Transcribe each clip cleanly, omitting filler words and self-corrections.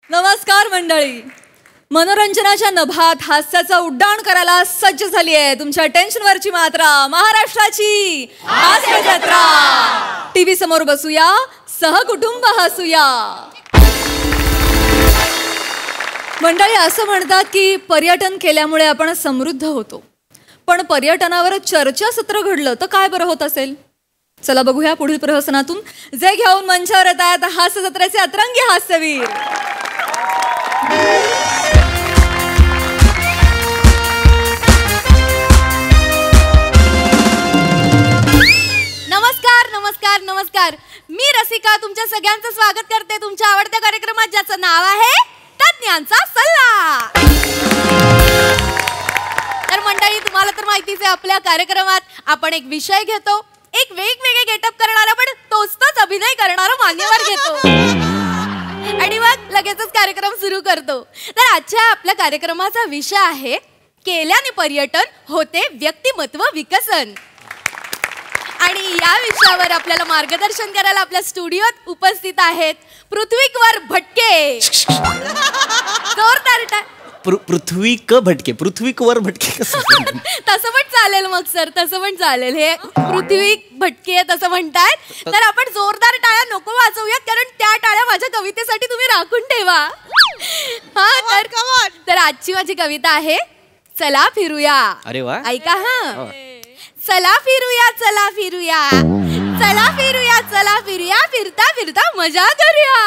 नमस्कार मंडळी. मनोरंजनाच्या नभात हास्याचं उड्डाण करायला सज्ज झाली आहे तुमच्या टेन्शनवरची मात्रा, महाराष्ट्राची हास्य जत्रा. टीव्ही समोर बसूया, सहकुटुंब हसूया. मंडळी, असं म्हणतात की पर्यटन केल्यामुळे आपण समृद्ध होतो, पण पर्यटनावर चर्चासत्र घडलं तर काय बरं होत असेल? चला बघूया पुढील प्रहसनातून जे घेऊन मंचावर येत आहेत हास्य जत्रेचे अतरंगी हास्यवीर. नमस्कार नमस्कार नमस्कार. मी रसिका तुमच्या सगळ्यांचं स्वागत करते तुमच्या आवडत्या कार्यक्रमात, ज्याचं नाव आहे तज्ञांचा सल्ला. तर मंडळी, तुम्हाला तर माहितीच आहे, आपल्या कार्यक्रमात आपण एक विषय घेतो, एक वेगवेगळे गेटअप करणारा पण तोच अभिनय करणारा मान्यवर घेतो आणि मग लगेचच कार्यक्रम सुरू करतो. तर आजच्या आपल्या कार्यक्रमाचा विषय आहे केल्याने पर्यटन होते व्यक्तिमत्व विकसन. आणि या विषयावर आपल्याला मार्गदर्शन करायला आपल्या स्टुडिओत उपस्थित आहेत पृथ्वीवर भटके. जोरदार पृथ्वी क भटके, पृथ्वीवर भटके कसं? तसं पण चालेल मग सर, तसं पण चालेल. हे पृथ्वी भटके तसं म्हणतायत, तर आपण जोरदार टाळ्या नको वाजवूयात, कारण त्या टाळ्या माझ्या कवितेसाठी तुम्ही राखून ठेवा. हा तर आजची माझी कविता आहे चला फिरूया. अरे वा, ऐका. हा, चला फिरूया, चला फिरूया, चला फिरूया, चला फिरूया, फिरता फिरता मजा करूया.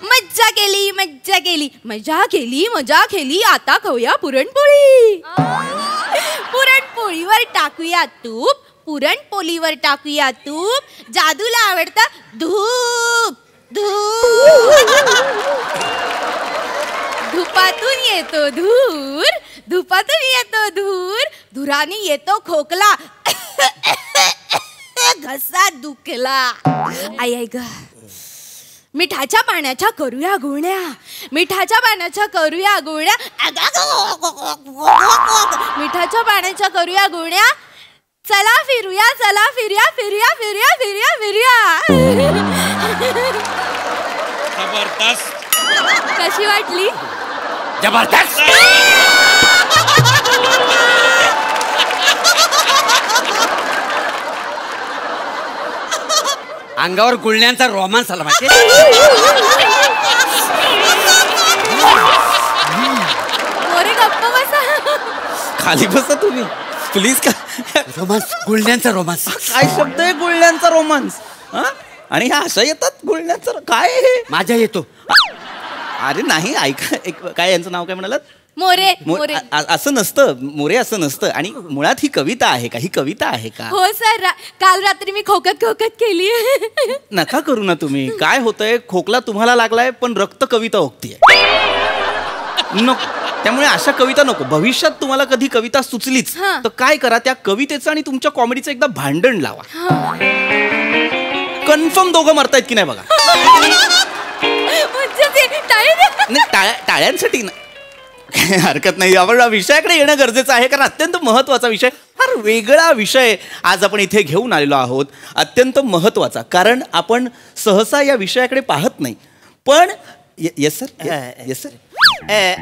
मज्जा केली, मज्जा केली, मजा केली, मजा केली, आता खाऊया पुरणपोळी. पुरणपोळीवर टाकूया तूप, पुरणपोळीवर टाकूया तूप, जादूला आवडता धूप. धूप धुपातून येतो धूर, धुपातून येतो धूर, धुराने येतो खोकला, घसा दुखला. आई ग, मिठाच्या पाण्याच्या करूया गुळण्या, मिठाच्या पाण्याच्या करूया गुळण्या, मिठाच्या पाण्याच्या करूया गुळण्या. चला फिरूया, चला फिरूया, फिरूया फिरूया फिरूया फिरूया. जबरदस्त. कशी वाटली? जबरदस्त. अंगावर गुळण्यांचा रोमांस आला माहिती. मोरे गप्प बसा. खाली बसा तुम्ही प्लीज. का रोमांस, गुळण्यांचा रोमांस. काय शब्द आहे गुळण्यांचा रोमांस? आणि ह्या अशा येतात गुळण्यांचा? काय हे? माझ्या येतो. अरे नाही, ऐका, एक काय यांचं नाव काय म्हणालात? मोरे. मोरे असं नसतं मोरे, असं नसतं. आणि मुळात ही कविता आहे का? ही कविता आहे का? हो सर, काल रात्री मी खोकत खोकत केली. नका करू ना तुम्ही. काय होतंय, खोकला तुम्हाला लागलाय पण रक्त कविता ओकतीये. नको, त्यामुळे अशा कविता नको. भविष्यात तुम्हाला कधी कविता सुचलीच तर काय करा, त्या कवितेचं आणि तुमच्या कॉमेडीचं एकदा भांडण लावा. कन्फर्म दोघं मरतायत की नाही बघा. टाळ्यांसाठी ना हरकत नाही. आपण विषयाकडे येणं गरजेचं आहे, कारण अत्यंत महत्वाचा विषय, फार वेगळा विषय आज आपण इथे घेऊन आलेलो आहोत. अत्यंत महत्वाचा, कारण आपण सहसा या विषयाकडे पाहत नाही. पण येस सर, येस सर.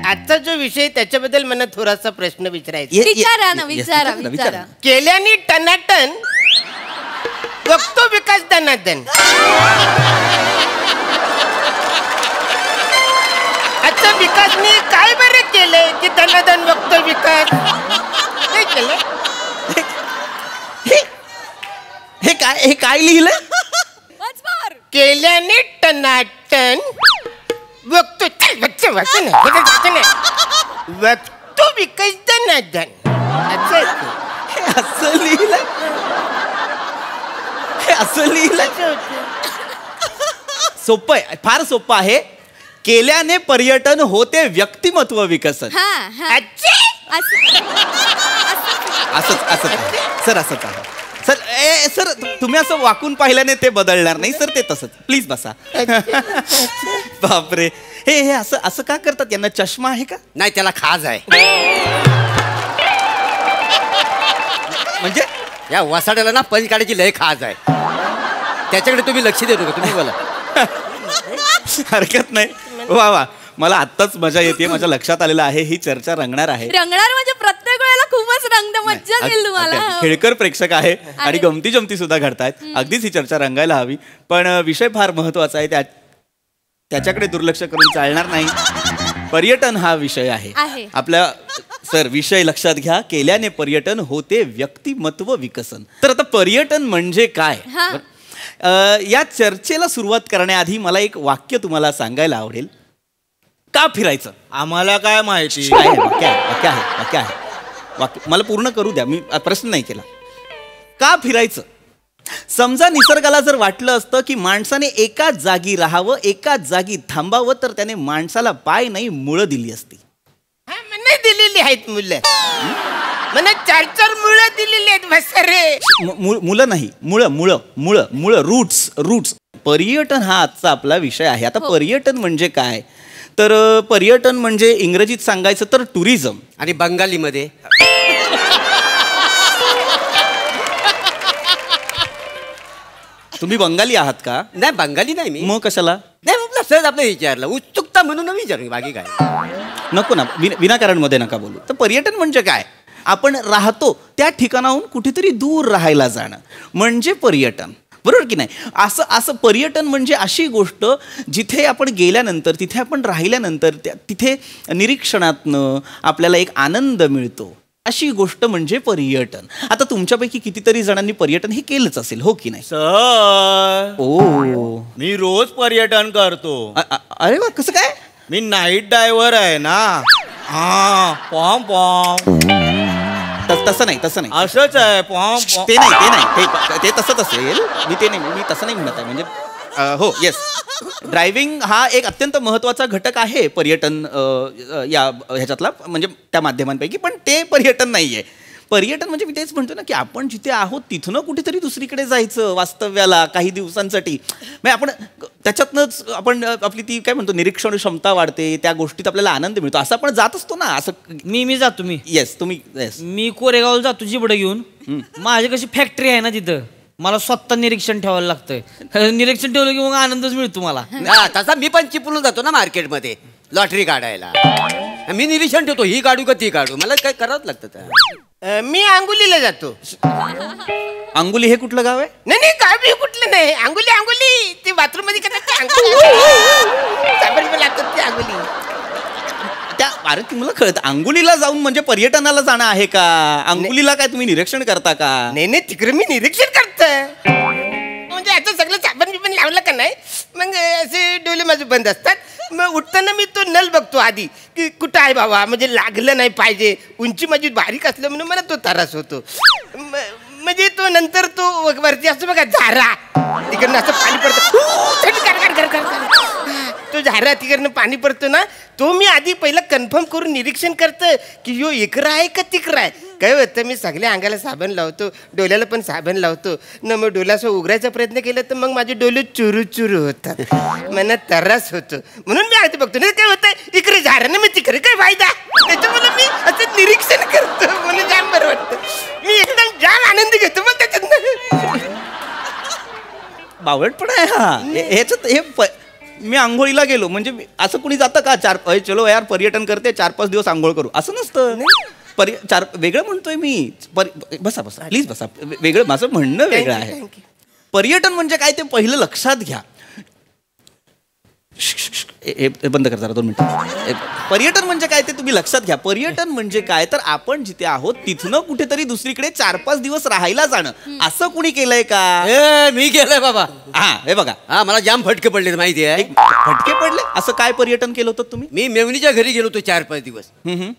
आजचा जो विषय त्याच्याबद्दल मला थोडासा प्रश्न विचारायचा. विचारा ना, विचारा विचारा. केल्याने टनाटन बघतो विकास दनादन. आता विकासने काय बरं केलंय की दनादन बघतो विकास? काय केलं? हे काय लिहिलंय? केल्याने टनाटन बघतो बघतो विकास दनादन. असं लिहिलंय? असं लिहिलंय? सोपं आहे, फार सोपं आहे. केल्याने पर्यटन होते व्यक्तिमत्व विकसन. असंच सर, असंच आहे सर. सर तुम्ही असं वाकून पाहिल्याने ते बदलणार नाही सर, ते तसंच. प्लीज बसा. बापरे, हे असं असं का करतात? यांना चष्मा आहे का? नाही, त्याला खाज आहे. म्हणजे या वसाड्याला ना पंच काढायची लय खाज आहे. त्याच्याकडे तुम्ही लक्ष देतो का? तुम्ही बोला. हरकत नाही. वा वा, मला आत्ताच मजा येते, माझ्या लक्षात आलेलं आहे ही चर्चा रंगणार आहे. रंगणार म्हणजे प्रत्येक वेळेला खूपच रंगते, मज्जा येईल तुम्हाला. खेळकर प्रेक्षक आहे आणि गमती जमती सुद्धा घडतायत. अगदीच ही चर्चा रंगायला हवी, पण विषय फार महत्वाचा आहे, त्याच्याकडे दुर्लक्ष करून चालणार नाही. पर्यटन हा विषय आहे आपल्या. सर, विषय लक्षात घ्या. केल्याने पर्यटन होते व्यक्तिमत्व विकसन. तर आता पर्यटन म्हणजे काय, या चर्चेला सुरुवात करण्याआधी मला एक वाक्य तुम्हाला सांगायला आवडेल. का फिरायचं? आम्हाला काय माहिती. वाक्य आहे. मला पूर्ण करू द्या, मी प्रश्न नाही केला. का फिरायचं? समजा निसर्गाला जर वाटलं असतं की माणसाने एकाच जागी राहावं, एकाच जागी थांबावं, तर त्याने माणसाला पाय नाही मुळं दिली असती. नाही दिलेली आहेत मुलं, मला 4 मुळं दिलेली आहेत वसरे. मुलं नाही, मुळं, रूट्स. पर्यटन हा आजचा आपला विषय आहे. आता पर्यटन म्हणजे काय, तर पर्यटन म्हणजे इंग्रजीत सांगायचं तर टुरिझम. आणि बंगालीमध्ये तुम्ही बंगाली आहात का? नाही, बंगाली नाही मी. मग कशाला? नाही, आपलं सहज आपलं विचारलं, उत्सुकता म्हणून विचारलं, बाकी काय. नको ना, विनाकारण मध्ये नका बोलू. तर पर्यटन म्हणजे काय? आपण राहतो त्या ठिकाणाहून कुठेतरी दूर राहायला जाणं म्हणजे पर्यटन, बरोबर की नाही? असं पर्यटन म्हणजे अशी गोष्ट जिथे आपण गेल्यानंतर, तिथे आपण राहिल्यानंतर, तिथे निरीक्षणातनं आपल्याला एक आनंद मिळतो, अशी गोष्ट म्हणजे पर्यटन. आता तुमच्यापैकी कितीतरी जणांनी पर्यटन हे केलंच असेल, हो की नाही? सर, ओ, मी रोज पर्यटन करतो. अरे वा, कसं काय? मी नाईट डायव्हर आहे ना. हा, पॉम. तसं नाही असंच आहे. पॉम. ते नाही ते तसंच असेल. मी तसं नाही म्हणत आहे. म्हणजे हो, येस, ड्रायव्हिंग हा एक अत्यंत महत्त्वाचा घटक आहे पर्यटन या ह्याच्यातला, म्हणजे त्या माध्यमांपैकी, पण ते पर्यटन नाही आहे. पर्यटन म्हणजे मी तेच म्हणतो ना की आपण जिथे आहोत तिथनं कुठेतरी दुसरीकडे जायचं वास्तव्याला काही दिवसांसाठी. म्हणजे आपण त्याच्यातनंच आपण आपली ती काय म्हणतो निरीक्षण क्षमता वाढते, त्या गोष्टीत आपल्याला आनंद मिळतो. असं आपण जात असतो ना. असं मी जातो. मी कोरेगावला जातो जिबडं घेऊन. माझी कशी फॅक्टरी आहे ना तिथं, मला स्वतः निरीक्षण ठेवायला लागतंय. निरीक्षण ठेवलं की मग आनंदच मिळतो मला. तसा मी पण चिपळून जातो ना मार्केटमध्ये लॉटरी काढायला. मी निरीक्षण ठेवतो, ही काढू का ती काढू, मला काय करावं लागतं. मी अंगुलीला जातो. अंगुली हे कुठलं गाव आहे? नाही गाव कुठलं नाही. अंगुली ते बाथरूम मध्ये करतात ते अंगुली. अरे तुम्हाला कळत, अंगुलीला जाऊन म्हणजे पर्यटनाला जाणं आहे का? अंगुलीला काय तुम्ही निरीक्षण करता का? नाही, तिकडे मी निरीक्षण करतोय. म्हणजे आता सगळं साबण बिबण लावलं का नाही, मग असे डोळे माझे बंद असतात. मग उठताना मी तो नल बघतो आधी की कुठं आहे बाबा, म्हणजे लागलं नाही पाहिजे. उंची माझी बारीक असलं म्हणून मला तो त्रास होतो. म्हणजे तो नंतर तो वरती असतो बघा झारा, तिकडनं असं पाणी पडतं, तो झारा तिकडनं पाणी पडतो ना, तो मी आधी पहिला कन्फर्म करून निरीक्षण करतं की यो इकडं आहे का तिकडं आहे. काय होतं, मी सगळ्या अंगाला साबण लावतो, डोल्याला पण साबण लावतो ना. मग डोल्यासह उघडायचा प्रयत्न केला तर मग माझे डोले चुरू होतात, मला त्रास होतो. म्हणून मी आधी बघतो. नाही काय होतं, इकडे झारा मी तिकडे काय फायदा. त्याच्यामुळे मी असं निरीक्षण करतो, मला जाम बरं वाटतं. मी एकदम जाम आनंद घेतो मग त्याच्यात. बावळटपण आहे हा ह्याच्यात. हे मी आंघोळीला गेलो म्हणजे असं कुणी जातं का? चलो यार पर्यटन करते, 4-5 दिवस आंघोळ करू, असं नसतं. वेगळं म्हणतोय मी. बसा प्लीज बसा. वेगळं माझं म्हणणं वेगळं आहे. पर्यटन म्हणजे काय ते पहिलं लक्षात घ्या. हे बंद कर जरा 2 मिनिटं. पर्यटन म्हणजे काय ते तुम्ही लक्षात घ्या. पर्यटन म्हणजे काय तर आपण जिथे आहोत तिथनं कुठेतरी दुसरीकडे 4-5 दिवस राहायला जाणं. असं कुणी केलंय का? मी केलंय बाबा. हा, हे बघा. हा, मला जाम फटके पडले माहिती आहे. फटके पडले? असं काय पर्यटन केलं होतं तुम्ही? मी मेवणीच्या घरी गेलो होतो 4-5 दिवस.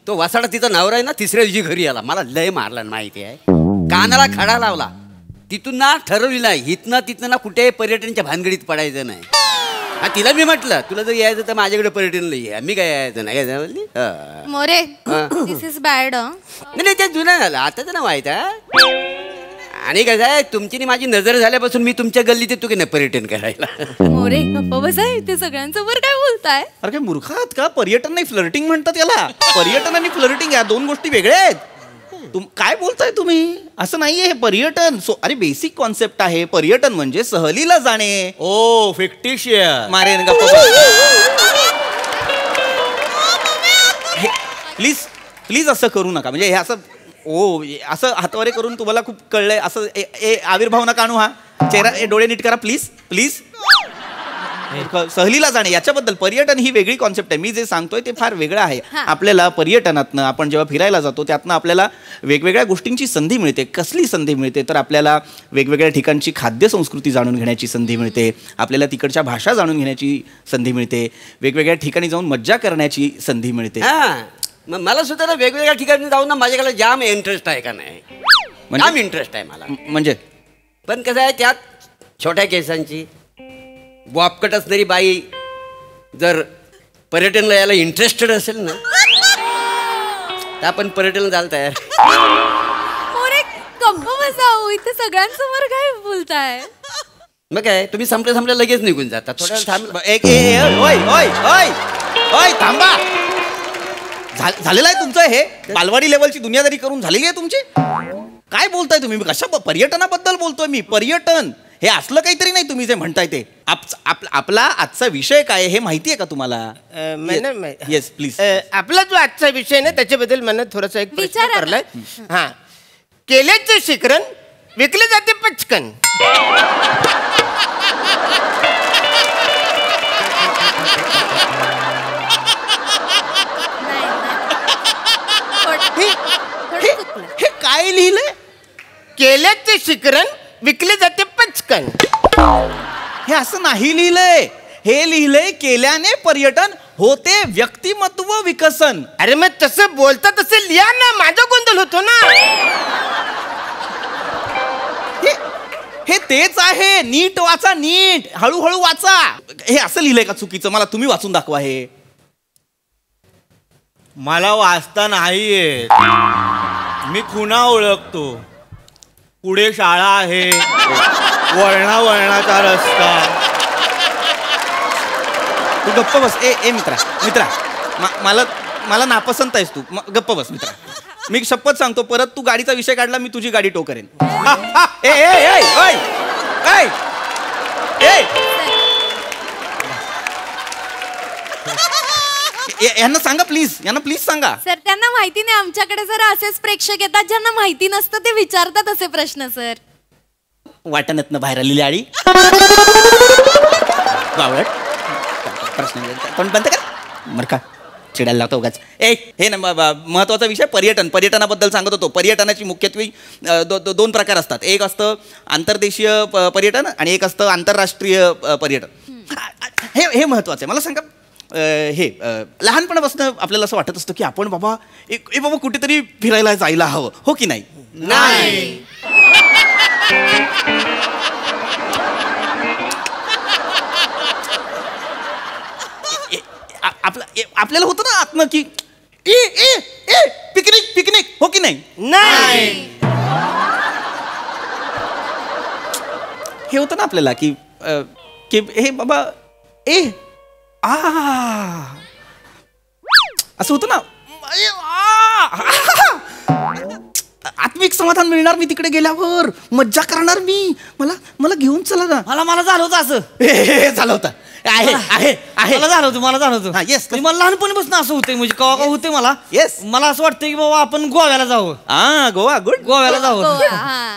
तो वासाडा तिचा नवरा आहे ना, 3ऱ्या दिवशी घरी आला. मला लय मारला माहिती आहे. कानाला खडा लावला. तिथून ना ठरवली नाही, हिथनं तिथनं ना कुठे पर्यटनच्या भानगडीत पडायचं नाही. तिला मी म्हटलं तुला जर यायचं तर माझ्याकडे पर्यटनला ये, मी काय यायचं नाही. मोरे, दिस इज बॅड. नाही ते जुनं झालं, आता तर ना माहित आहे. आणि कसं आहे, तुमची माझी नजर झाल्यापासून मी तुमच्या गल्लीत येतो की नाही पर्यटन करायला. मोरे गप्पा बसाय, ते सगळ्यांसमोर काय बोलताय? अरे काय मूर्ख आहात का? पर्यटन नाही फ्लर्टिंग म्हणतात याला. पर्यटन आणि फ्लर्टिंग या 2 गोष्टी वेगळ्या आहेत. काय बोलताय तुम्ही? असं नाहीये हे पर्यटन. अरे बेसिक कॉन्सेप्ट आहे. पर्यटन म्हणजे सहलीला जाणे. ओ फिक्टिशियस. मारेन गप्पा. प्लीज प्लीज असं करू नका. म्हणजे हे असं असं हातवारे करून तुम्हाला खूप कळलंय असं आविर्भाव नका आणू. हा चेहरा डोळे नीट करा प्लीज प्लीज. सहलीला जाणे याच्याबद्दल पर्यटन ही वेगळी कॉन्सेप्ट आहे. मी जे सांगतोय ते फार वेगळं आहे. आपल्याला पर्यटनातनं आपण जेव्हा फिरायला जातो त्यातनं आपल्याला वेगवेगळ्या गोष्टींची संधी मिळते. कसली संधी मिळते तर आपल्याला वेगवेगळ्या ठिकाणची खाद्यसंस्कृती जाणून घेण्याची संधी मिळते. आपल्याला तिकडच्या भाषा जाणून घेण्याची संधी मिळते. वेगवेगळ्या ठिकाणी जाऊन मज्जा करण्याची संधी मिळते. मग मला सुद्धा ना वेगवेगळ्या ठिकाणी जाऊन ना माझ्याकडे जाम इंटरेस्ट आहे का नाही. जाम इंटरेस्ट आहे मला. म्हणजे पण कसं आहे त्यात छोट्या केसांची बॉबकट असणारी बाई जर पर्यटनला यायला इंटरेस्टेड असेल ना तर आपण पर्यटन जायला तयार. गप्प बसाव इथे सगळ्यांसमोर काय बोलताय. मग काय तुम्ही संपल्या लगेच निघून जाता. थोड्या थांबा. झालेलं आहे तुमचं हे बालवाडी लेवलची दुनियादारी करून झालेली आहे तुमची. काय बोलताय तुम्ही. कशा पर्यटनाबद्दल बोलतोय मी. पर्यटन हे असलं काहीतरी नाही तुम्ही जे म्हणताय ते. आपला आजचा विषय काय हे माहिती आहे का तुम्हाला. Yes please. आपला जो आजचा विषय ना त्याच्याबद्दल मला थोडासा एक प्रश्न करलाय. हा केल्याचे शिकरण विकले जाते पचकन. हे काय लिहिलंय. केल्याचे शिकरण विकले जाते पचकन. हे असं नाही लिहिलंय. हे लिहिलंय केल्याने पर्यटन होते व्यक्तिमत्व विकसन. अरे मग तसं बोलता तसं लिहा ना. माझा गोंधळ होतो ना. हे तेच आहे. नीट वाचा. नीट हळूहळू वाचा. हे असं लिहिलंय का चुकीचं. मला तुम्ही वाचून दाखवा. हे मला वाचता नाही येत. मी खुणा ओळखतो. पुढे शाळा आहे. वळणाचा रस्ता. तू गप्प बस. ए मित्रा मला नापसंत आहेस तू. गप्प बस मित्रा. मी शपथ सांगतो परत तू गाडीचा विषय काढला मी तुझी गाडी टो करेन. यांना सांगा प्लीज. यांना प्लीज सांगा. सर त्यांना माहिती नाही. आमच्याकडे सर असेच प्रेक्षक येतात ज्यांना माहिती नसतं ते विचारतात असे प्रश्न. सर वाटण्यातनं बाहेर आलेली आळी बावळट प्रश्न पण बंद कर. बरं का चिडायला लागतो उगाच. हे ना महत्वाचा विषय पर्यटनाबद्दल सांगत होतो. पर्यटनाची मुख्यत्वे दोन प्रकार असतात. एक असतं आंतरदेशीय पर्यटन आणि एक असतं आंतरराष्ट्रीय पर्यटन. हे महत्वाचं आहे. मला सांगा हे लहानपणापासून आपल्याला असं वाटत असतं की आपण बाबा बाबा कुठेतरी फिरायला जायला हवं. हो की नाही. आपल्याला होतं ना आत्म की पिकनिक पिकनिक. हो की नाही. हे होतं ना आपल्याला की हे बाबा असं होतं ना. आत्मिक समाधान मिळणार मी तिकडे गेल्यावर. मज्जा करणार मी. मला घेऊन चला ना. मला झालं होतं असं. झालं होतं. मला झालं होतं. हा येस. मला लहानपणीपासून असं होतंय. म्हणजे केव्हा होते मला. येस. मला असं वाटतं की बाबा आपण गोव्याला जावं. गोवा गुड. गोव्याला जावं.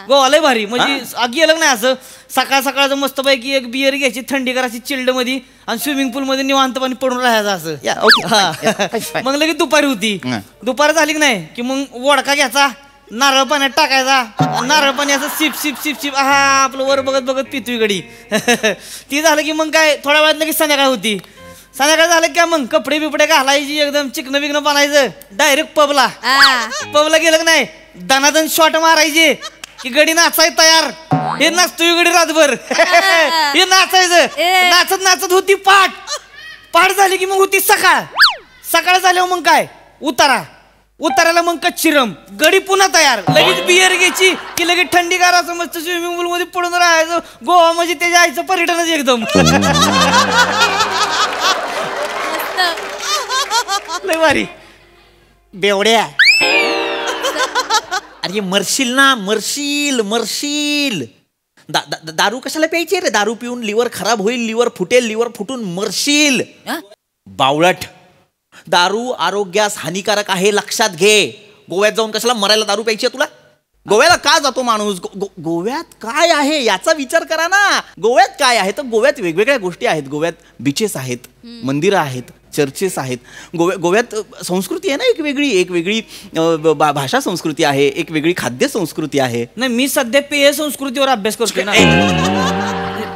गोवा लय भारी. म्हणजे गेलं नाही असं. सकाळचं मस्तपैकी एक बियर घ्यायची थंडी करायची चिल्ड मध्ये आणि स्विमिंग पूल मध्ये निवांतपणे पडून राहायचं असं. मग लगेच दुपारी होती. दुपारी झाली की नाही की मग वडका घ्यायचा नारळ पाण्यात टाकायचा. नारळ पाणी असं सिप सिप सिप सिप आपलं वर बघत पितोय गडी. ती झालं की मग काय थोड्या वेळात लगेच संध्याकाळ होती. संध्याकाळ झालं की मग कपडे बिपडे घालायची एकदम चिकन बिकन बनायचं. डायरेक्ट पबला गेलं की नाही दनादन शॉट मारायचे की गडी नाचाय तयार. हे नाचतोय गडी रातभर. हे नाचायचं. नाचत होती पाठ झाली की मग होती सकाळ झाल्यावर मग काय उताराला मग कच्चिरम. गडी पुन्हा तयार. लगेच बियर घ्यायची की लगेच थंडी गाराचं मस्त स्विमिंग पूल मध्ये पडून राहायचं. गोवा म्हणजे त्याच्या आईचं पर्यटनच एकदम लय भारी. बेवड्या अरे मरशील ना. मरशील. दारू कशाला प्यायची रे. दारू पिऊन लिव्हर खराब होईल. लिव्हर फुटेल. लिव्हर फुटून मरशील. बावळट. दारू आरोग्यास हानिकारक आहे, लक्षात घे. गोव्यात जाऊन कशाला मरायला दारू प्यायची आहे तुला? गोव्याला का जातो माणूस? गोव्यात काय आहे याचा विचार करा ना. गोव्यात काय आहे तर गोव्यात वेगवेगळ्या गोष्टी आहेत. गोव्यात बीचेस आहेत, मंदिरं आहेत, चर्चेस आहेत. गोव्यात संस्कृती आहे ना एक वेगळी भाषा संस्कृती आहे, एक वेगळी खाद्य संस्कृती आहे. नाही, मी सध्या पेय संस्कृतीवर अभ्यास करतोय ना.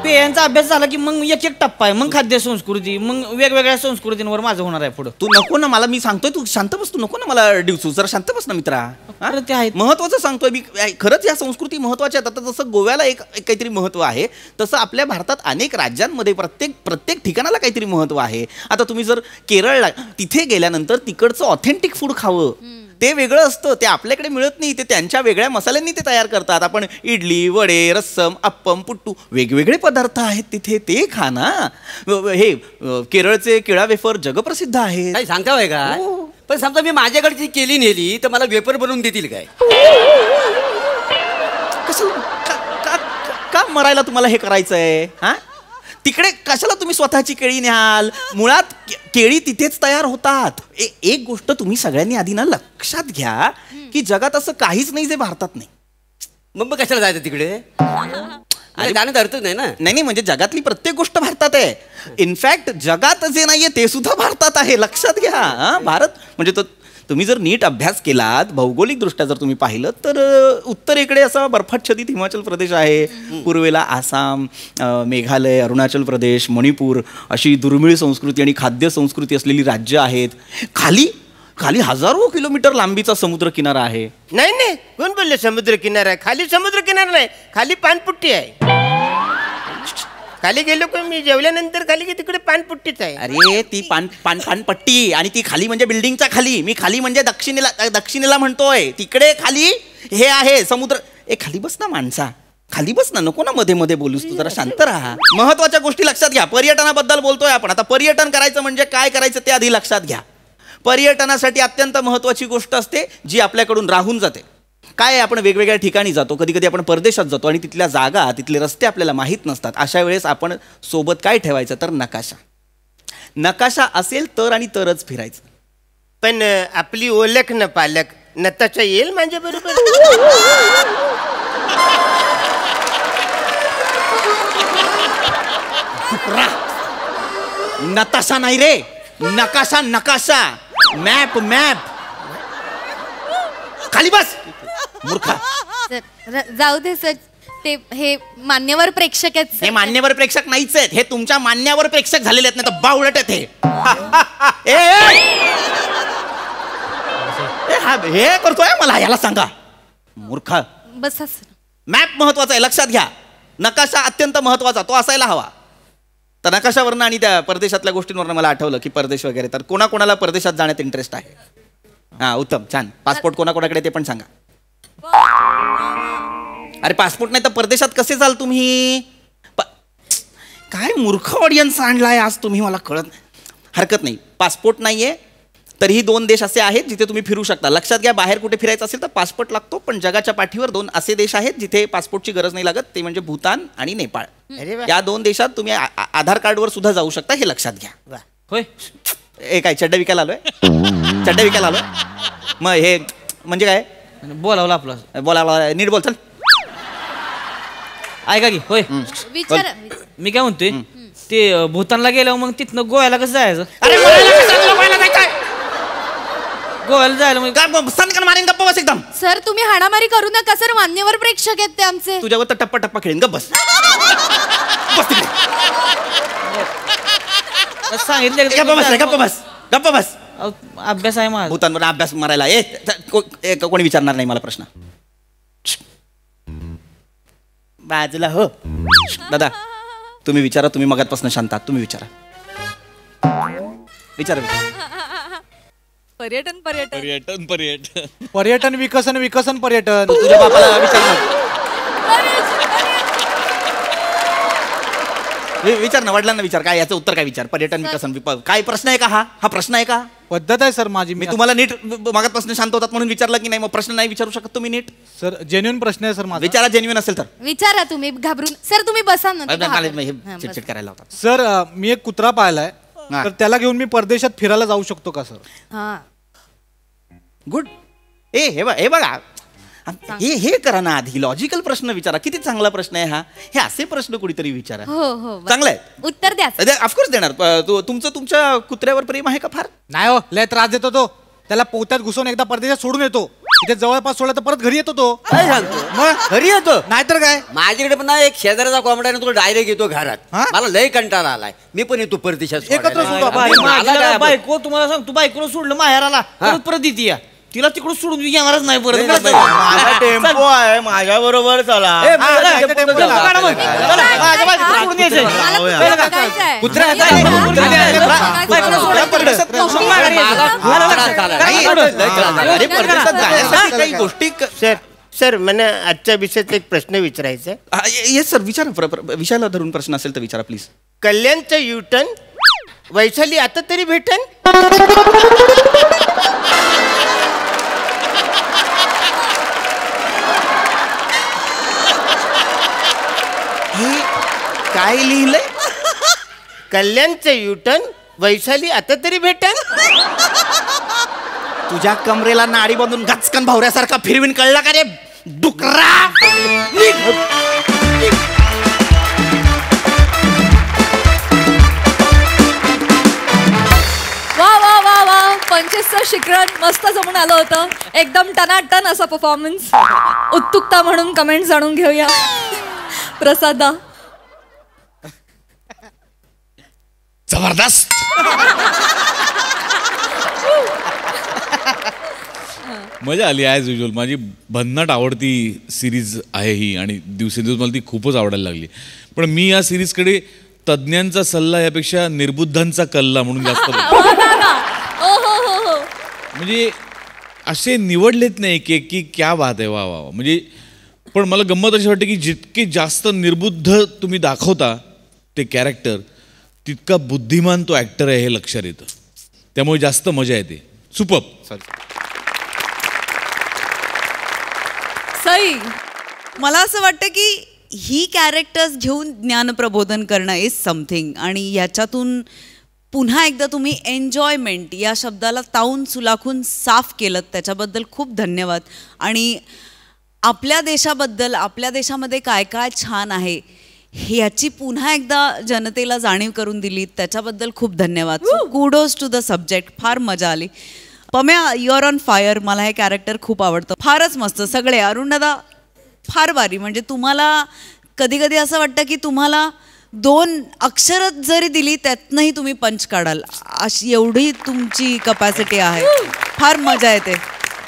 पेयांचा अभ्यास झाला की मग एक टप्पा आहे, मग खाद्य संस्कृती, मग वेगवेगळ्या संस्कृतींवर माझं होणार आहे पुढं. तू नको ना मला, मी सांगतोय तू शांत बस. तू नको ना मला डिवसू, जरा शांत बस ना मित्रा. अरे ते आहेत. महत्वाचं सांगतोय मी, खरंच या संस्कृती महत्वाच्या आहेत. आता जसं गोव्याला एक काहीतरी महत्व आहे, तसं आपल्या भारतात अनेक राज्यांमध्ये प्रत्येक ठिकाणाला काहीतरी महत्व आहे. आता तुम्ही जर केरळला तिथे गेल्यानंतर तिकडचं ऑथेंटिक फूड खावं, ते वेगळं असतं. ते आपल्याकडे मिळत नाही, ते त्यांच्या वेगळ्या मसाल्यांनी ते तयार करतात. आपण इडली, वडे, रस्सम, अप्पम, पुट्टू वेगवेगळे पदार्थ आहेत तिथे, ते खा ना. हे केरळचे केळा वेफर जगप्रसिद्ध आहेत. काही सांगता होय का? पण समजा मी माझ्याकडची केली नेली तर मला वेपर बनवून देतील काय? का मरायला तुम्हाला हे करायचंय? हा, तिकडे कशाला तुम्ही स्वतःची केळी न्याल? मुळात केळी तिथेच तयार होतात. एक गोष्ट तुम्ही सगळ्यांनी आधी ना लक्षात घ्या की जगात असं काहीच नाही जे भारतात नाही. मग कशाला जायचं तिकडे? अरे जाण्यात अर्थ नाही ना. नाही म्हणजे जगातली प्रत्येक गोष्ट भारतात आहे. इनफॅक्ट जगात जे नाहीये ते सुद्धा भारतात आहे, लक्षात घ्या. भारत म्हणजे तुम्ही जर नीट अभ्यास केलात, भौगोलिकदृष्ट्या जर तुम्ही पाहिलं तर उत्तरेकडे असा बर्फाच्छादित हिमाचल प्रदेश आहे, पूर्वेला आसाम, मेघालय, अरुणाचल प्रदेश, मणिपूर अशी दुर्मिळ संस्कृती आणि खाद्य संस्कृती असलेली राज्य आहेत. खाली हजारो किलोमीटर लांबीचा समुद्र किनारा आहे. नाही कोण बोलले समुद्र किनारा आहे? खाली समुद्र किनारा नाही, खाली पानपुट्टी आहे. खाली गेलो का मी जेवल्यानंतर खाली की तिकडे पानपुट्टीच आहे. अरे ती पानपट्टी, आणि ती खाली म्हणजे बिल्डिंगच्या खाली. मी खाली म्हणजे दक्षिणेला म्हणतोय. तिकडे खाली हे आहे समुद्र. खाली बस ना माणसा, खाली बस ना, नको ना मध्ये मध्ये बोलूस तू, जरा शांत राहा. महत्वाच्या गोष्टी लक्षात घ्या. पर्यटनाबद्दल बोलतोय आपण. आता पर्यटन करायचं म्हणजे काय करायचं ते आधी लक्षात घ्या. पर्यटनासाठी अत्यंत महत्वाची गोष्ट असते जी आपल्याकडून राहून जाते. काय, आपण वेगवेगळ्या ठिकाणी जातो, कधी कधी आपण परदेशात जातो आणि तिथल्या जागा, तिथले रस्ते आपल्याला माहीत नसतात. अशा वेळेस आपण सोबत काय ठेवायचं तर नकाशा असेल तर आणि तरच फिरायचं. पण आपली ओळख न पालक नताशा येईल माझ्या बरोबर? नताशा नाही रे, नकाशा. मॅप. खाली बस मूर्खा. जाऊ दे सर, ते हे मान्यवर प्रेक्षक आहेत. हे मान्यवर प्रेक्षक नाहीच आहेत, हे तुमच्या मान्यवर प्रेक्षक झालेले आहेत. नाही तर बावळट आहेत हे करतोय मला, याला सांगा मूर्खा. बस सर. मॅप महत्वाचा आहे, लक्षात घ्या. नकाशा अत्यंत महत्वाचा, तो असायला हवा. तर नकाशावरनं आणि त्या परदेशातल्या गोष्टींवरनं मला आठवलं की परदेश वगैरे, तर कोणाकोणाला परदेशात जाण्यात इंटरेस्ट आहे? हा, उत्तम, छान. पासपोर्ट कोणाकोणाकडे ते पण सांगा. अरे पासपोर्ट नाही तर परदेशात कसे जाल तुम्ही? काय मूर्ख ऑडियन्स आणलाय आज तुम्ही, मला कळत नाही. हरकत नाही, पासपोर्ट नाहीये तरीही 2 देश असे आहेत जिथे तुम्ही फिरू शकता. लक्षात घ्या, बाहेर कुठे फिरायचं असेल तर पासपोर्ट लागतो, पण जगाच्या पाठीवर 2 असे देश आहेत जिथे पासपोर्टची गरज नाही लागत. ते म्हणजे भूतान आणि नेपाळ. या 2 देशात तुम्ही आधार कार्डवर सुद्धा जाऊ शकता, हे लक्षात घ्या. होय, काय चड्डा विकायला आलोय? मग हे म्हणजे काय? बोलावलं आपलं. बोलावला, नीट बोल. चल ऐका की. होय, विचार. मी काय म्हणतोय, ते भूतानला गेल्यावर मग तिथनं गोव्याला कसं जायचं? अरे गोव्याला जायला मग सनकन मारेन, गप्प बस एकदम. सर तुम्ही हाणामारी करू नका सर, मान्यवर प्रेक्षक आहेत ते आमचे. तुझ्यावर तर टप्पा खेळीन, गप्प बस. सांगितलं गप्प बस. अभ्यास आहे माझा. भूतानवर अभ्यास मारायला कोणी विचारणार नाही मला प्रश्न. बाजूला हो. दादा तुम्ही विचारा, तुम्ही मगातपासून शांत आहात, तुम्ही विचारा. पर्यटन विकसन पर्यटन. तुझ्या बापाला विचार ना, वडिलांना विचार. काय याचं उत्तर काय? विचार. पर्यटन विकसन काय प्रश्न आहे का? हा प्रश्न आहे का? पद्धत आहे सर माझी. मी तुम्हाला नीट मागतपासून शांत होतात म्हणून विचारलं की नाही? मग प्रश्न नाही विचारू शकत तुम्ही नीट? सर जेन्युइन प्रश्न आहे सर माझा. विचारा, जेन्युइन असेल तर विचारा. तुम्ही घाबरून. सर तुम्ही बसा ना. चिटचिट करायला होता. सर मी एक कुत्रा पाहिलाय, तर त्याला घेऊन मी परदेशात फिरायला जाऊ शकतो का सर? हा गुड. हे बघा हे करा ना, आधी लॉजिकल प्रश्न विचारा. किती चांगला प्रश्न आहे हा. हे असे प्रश्न कुणीतरी विचारा. हो हो चांगलं आहे. उत्तर द्या ऑफकोर्स देणार. तुमचं तुमच्या कुत्र्यावर प्रेम आहे का फार? नाही हो, लय त्रास देतो तो. त्याला पोत्यात घुसवून एकदा परदेशात सोडून येतो. इथे जवळपास सोडला तर परत घरी येतो तो. काय सांगतो मग घरी येतो? नाहीतर काय. माझ्याकडे पण ना एक शेजाऱ्याचा कोंबडा आहे ना, तो डायरेक्ट येतो घरात. हा? मला लय कंटाळा आलाय. मी पण येतो परदेशात एकत्र सोडायला. सोडू आपण. आणि मला काय आपण- बायको तुम्हाला सांगतो, बायकोला सोडलं माहेराला परत येते या. तिला तिकडून सोडून येणारच नाही परत. माझा टेम्पो आहे, माझ्या बरोबर चला. ए, मला जायचं टेम्पो चला, काढा मग. चला, माझ्या बायकोला सोडून यायचंय. कुत्रा आहे. परदेशात अरे परदेशात जाण्यासाठी काही गोष्टी सर मला आजच्या विषयाचा एक प्रश्न विचारायचा आहे. येस सर, विचारा. विषयाला धरून प्रश्न असेल तर विचारा प्लीज. कल्याणचं युटर्न वैशाली आता तरी भेटन? हे काय लिहिलंय? कल्याणचं युटर्न वैशाली आता तरी भेटन? तुझ्या कमरेला नाडी बांधून गचकन भावऱ्यासारखा फिरवीन, कळला का रे डुकरा? वा वा वा वा, 25चं शिखरण मस्त जमून आलं होतं. एकदम टनाटन असा परफॉर्मन्स. उत्सुकता म्हणून कमेंट जाणून घेऊया. प्रसादा. जबरदस्त. मजा आली ॲज युजल. माझी भन्नाट आवडती सिरीज आहे ही आणि दिवसेंदिवस मला ती खूपच आवडायला लागली. पण मी या सिरीजकडे तज्ज्ञांचा सल्ला यापेक्षा निर्बुद्धांचा कल्ला म्हणून जास्त म्हणजे असे निवडलेत नाही की क्या बात आहे, वा वा. म्हणजे पण मला गंमत अशी वाटते की जितके जास्त निर्बुद्ध तुम्ही दाखवता ते कॅरेक्टर, तितका बुद्धिमान तो ॲक्टर आहे हे लक्षात येतं. त्यामुळे जास्त मजा येते. सुपर्ब. सई. मला असं वाटतं की ही कॅरेक्टर्स घेऊन ज्ञानप्रबोधन करणं इज समथिंग. आणि ह्याच्यातून पुन्हा एकदा तुम्ही एन्जॉयमेंट या शब्दाला ताऊन सुलाखून साफ केलं, त्याच्याबद्दल खूप धन्यवाद. आणि आपल्या देशाबद्दल, आपल्या देशामध्ये काय काय छान आहे ह्याची पुन्हा एकदा जनतेला जाणीव करून दिली, त्याच्याबद्दल खूप धन्यवाद. Kudos to the subject. फार मजा आली. Pamya, your on fire. मला हे कॅरेक्टर खूप आवडतं. फारच मस्त. सगळे अरुणदादा फार भारी. म्हणजे तुम्हाला कधी कधी असं वाटतं की तुम्हाला 2 अक्षरं जरी दिली त्यातनंही तुम्ही पंच काढाल, अशी एवढी तुमची कपॅसिटी आहे. फार मजा येते.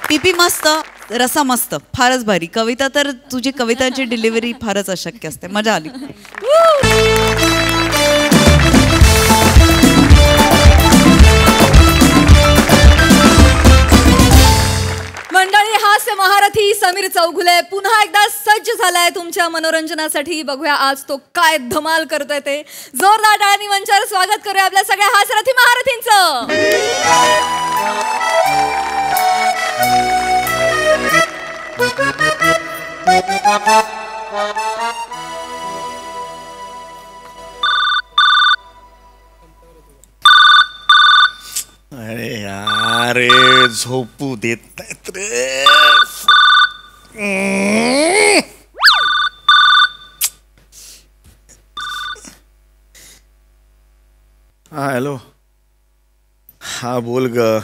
पीपी मस्त, रसा मस्त, फारच भारी. कविता तर तुझी कविताची डिलिव्हरी फारच अशक्य असते. मजा आली. मंडळी, हास्य महारथी समीर चौगुले पुन्हा एकदा सज्ज झालाय तुमच्या मनोरंजनासाठी. बघूया आज तो काय धमाल करतोय ते. जोरदार टाळ्यांनी मंचावर स्वागत करूया आपल्या सगळ्या हास्यरथी महारथींचं. अरे यार, झोपू देत नाहीत रे. हा हॅलो. हा बोल ग.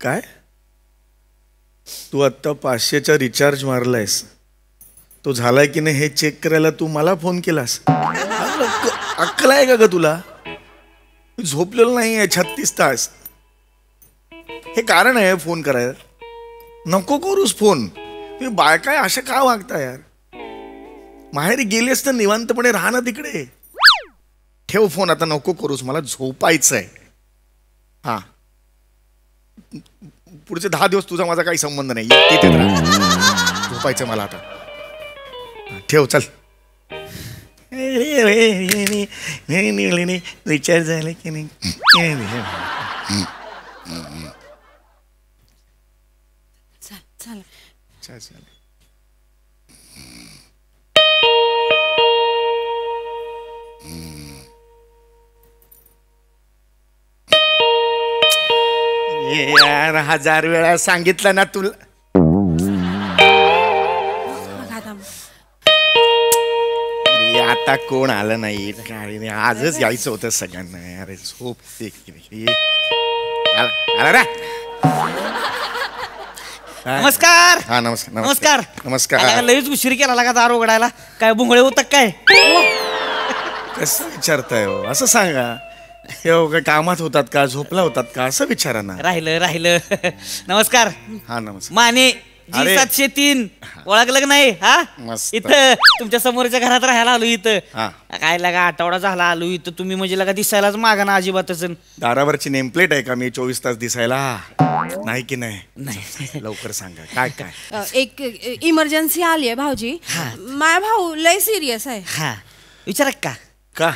काय तू आत्ता 500चा रिचार्ज मारलायस? तो झालाय की नाही हे चेक करायला तू मला फोन केलास? अक्कल आहे का ग तुला? झोपलेलो नाही आहे 36 तास. हे कारण आहे फोन करायला. नको करूस फोन. तुम्ही बायका अशा का वागता यार? माहेरी गेलेस तर निवांतपणे राहा ना तिकडे. ठेव फोन आता, नको करूस. मला झोपायचं आहे. हा, पुढचे 10 दिवस तुझा माझा काही संबंध नाही. तिथे राहा. झोपायचं मला आता. ठेव, चल. विचार झाला की नाही? यार 1000 वेळा सांगितलं ना तुला. अरे, आता कोण आलं नाही काय नाही, आजच यायचं होतं सगळ्यांना. अरे झोप आला रे. नमस्कार. हा नमस्कार नमस्कार. नमस्कार. आला का लयच उशीर केला लागा दार उघडायला? काय भुंगळे होतं काय? कसं विचारताय हो? असं सांगा. हे काय कामात होतात का, झोपला होतात का, असं विचारा ना. राहिलं. नमस्कार. हा नमस्कार. माने अरे. G703 ओळखलं का नाही? हा मस्त. इथं तुमच्या समोरच्या घरात राहायला आलो इथं. हा. काय लागा आठवडा झाला आलो इथं. तुम्ही म्हणजे लागा दिसायलाच मागा ना अजिबातच. दारावरची नेमप्लेट आहे का मी 24 तास दिसायला? नाही की नाही? लवकर सांगा काय काय. एक इमर्जन्सी आली आहे भाऊजी. माझा भाऊ लय सिरियस आहे. हा विचारा का का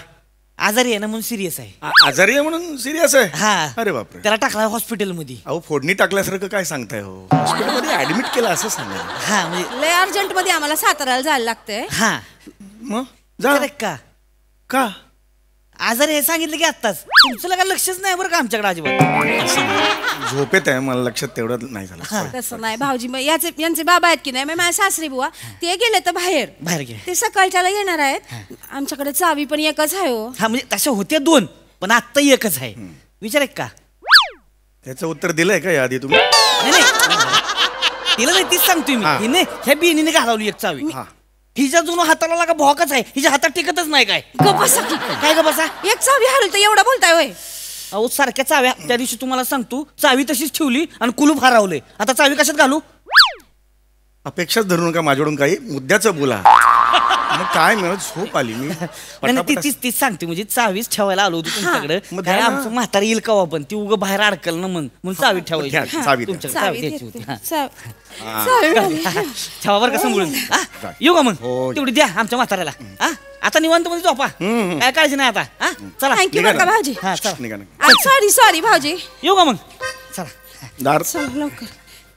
आजारी आहे ना म्हणून सिरियस आहे. आजारी आहे म्हणून सिरियस आहे? हा. अरे बापरे. त्याला टाकला हॉस्पिटलमध्ये. अहो फोडणी टाकल्यासारखं काय सांगताय हो? हॉस्पिटलमध्ये ऍडमिट केलं असं सांगा. हा म्हणजे लय अर्जंट मध्ये आम्हाला साताऱ्याला जायला लागतंय. हा मग जा. विचारा का का आजारी आहे सांगितलं की आत्ताच. तुमचं लगा लक्षच नाही बरं का आमच्याकडे अजिबात. झोपेत आहे मला लक्षात तेवढं नाही झालं. तसं नाही भाऊजी, मग यांचे बाबा आहेत की नाही, मग माझ्या सासरी बुवा ते गेले तर बाहेर गेले. ते सकाळच्याला येणार आहेत. आमच्याकडे चावी पण एकच आहे हो. हा म्हणजे तशा होत्या 2 पण आत्ता एकच आहे. विचार का त्याचं उत्तर दिलंय का याआधी तुम्ही? नाही तिला नाही तीच सांगतोय मी. हिने ह्या बिनीने घालवली एक चावी. हिच्या जुनं हाताला लागा भोकच आहे. हिच्या हातात टिकतच नाही. काय काय ग बसा एक चावी हरवली तर एवढं बोलताय होय? अहो सारख्या चाव्या. त्या दिवशी तुम्हाला सांगतो चावी तशीच ठेवली आणि कुलूप हरवलंय. आता चावी कशात घालू? अपेक्षाच धरू नका माझ्याकडून. काही मुद्द्याचं बोला. मग काय मिळत झोप आली मी. नाही तीच सांगते म्हणजे चावीच ठेवायला आलो होतो तुमच्याकडे. मग काय द्या ना. आमचं म्हातारा येईल का पण ती उगं बाहेर अडकल ना म्हणून चावी ठेवायची. घ्या, चावी द्या. तुमच्याकडे चावी द्यायची होती. हा. चावी ठेवा बरं का सांभाळून. येऊ का मग? हो. तेवढी द्या आमच्या म्हाताऱ्याला. हा आता निवांत मध्ये झोपा. काय काळजी नाही आता. हा चला थँक्यू बरं का भाऊजी. हा चला निघा ना. सॉरी भाऊजी. येऊ का मग? चला दार. चल लवकर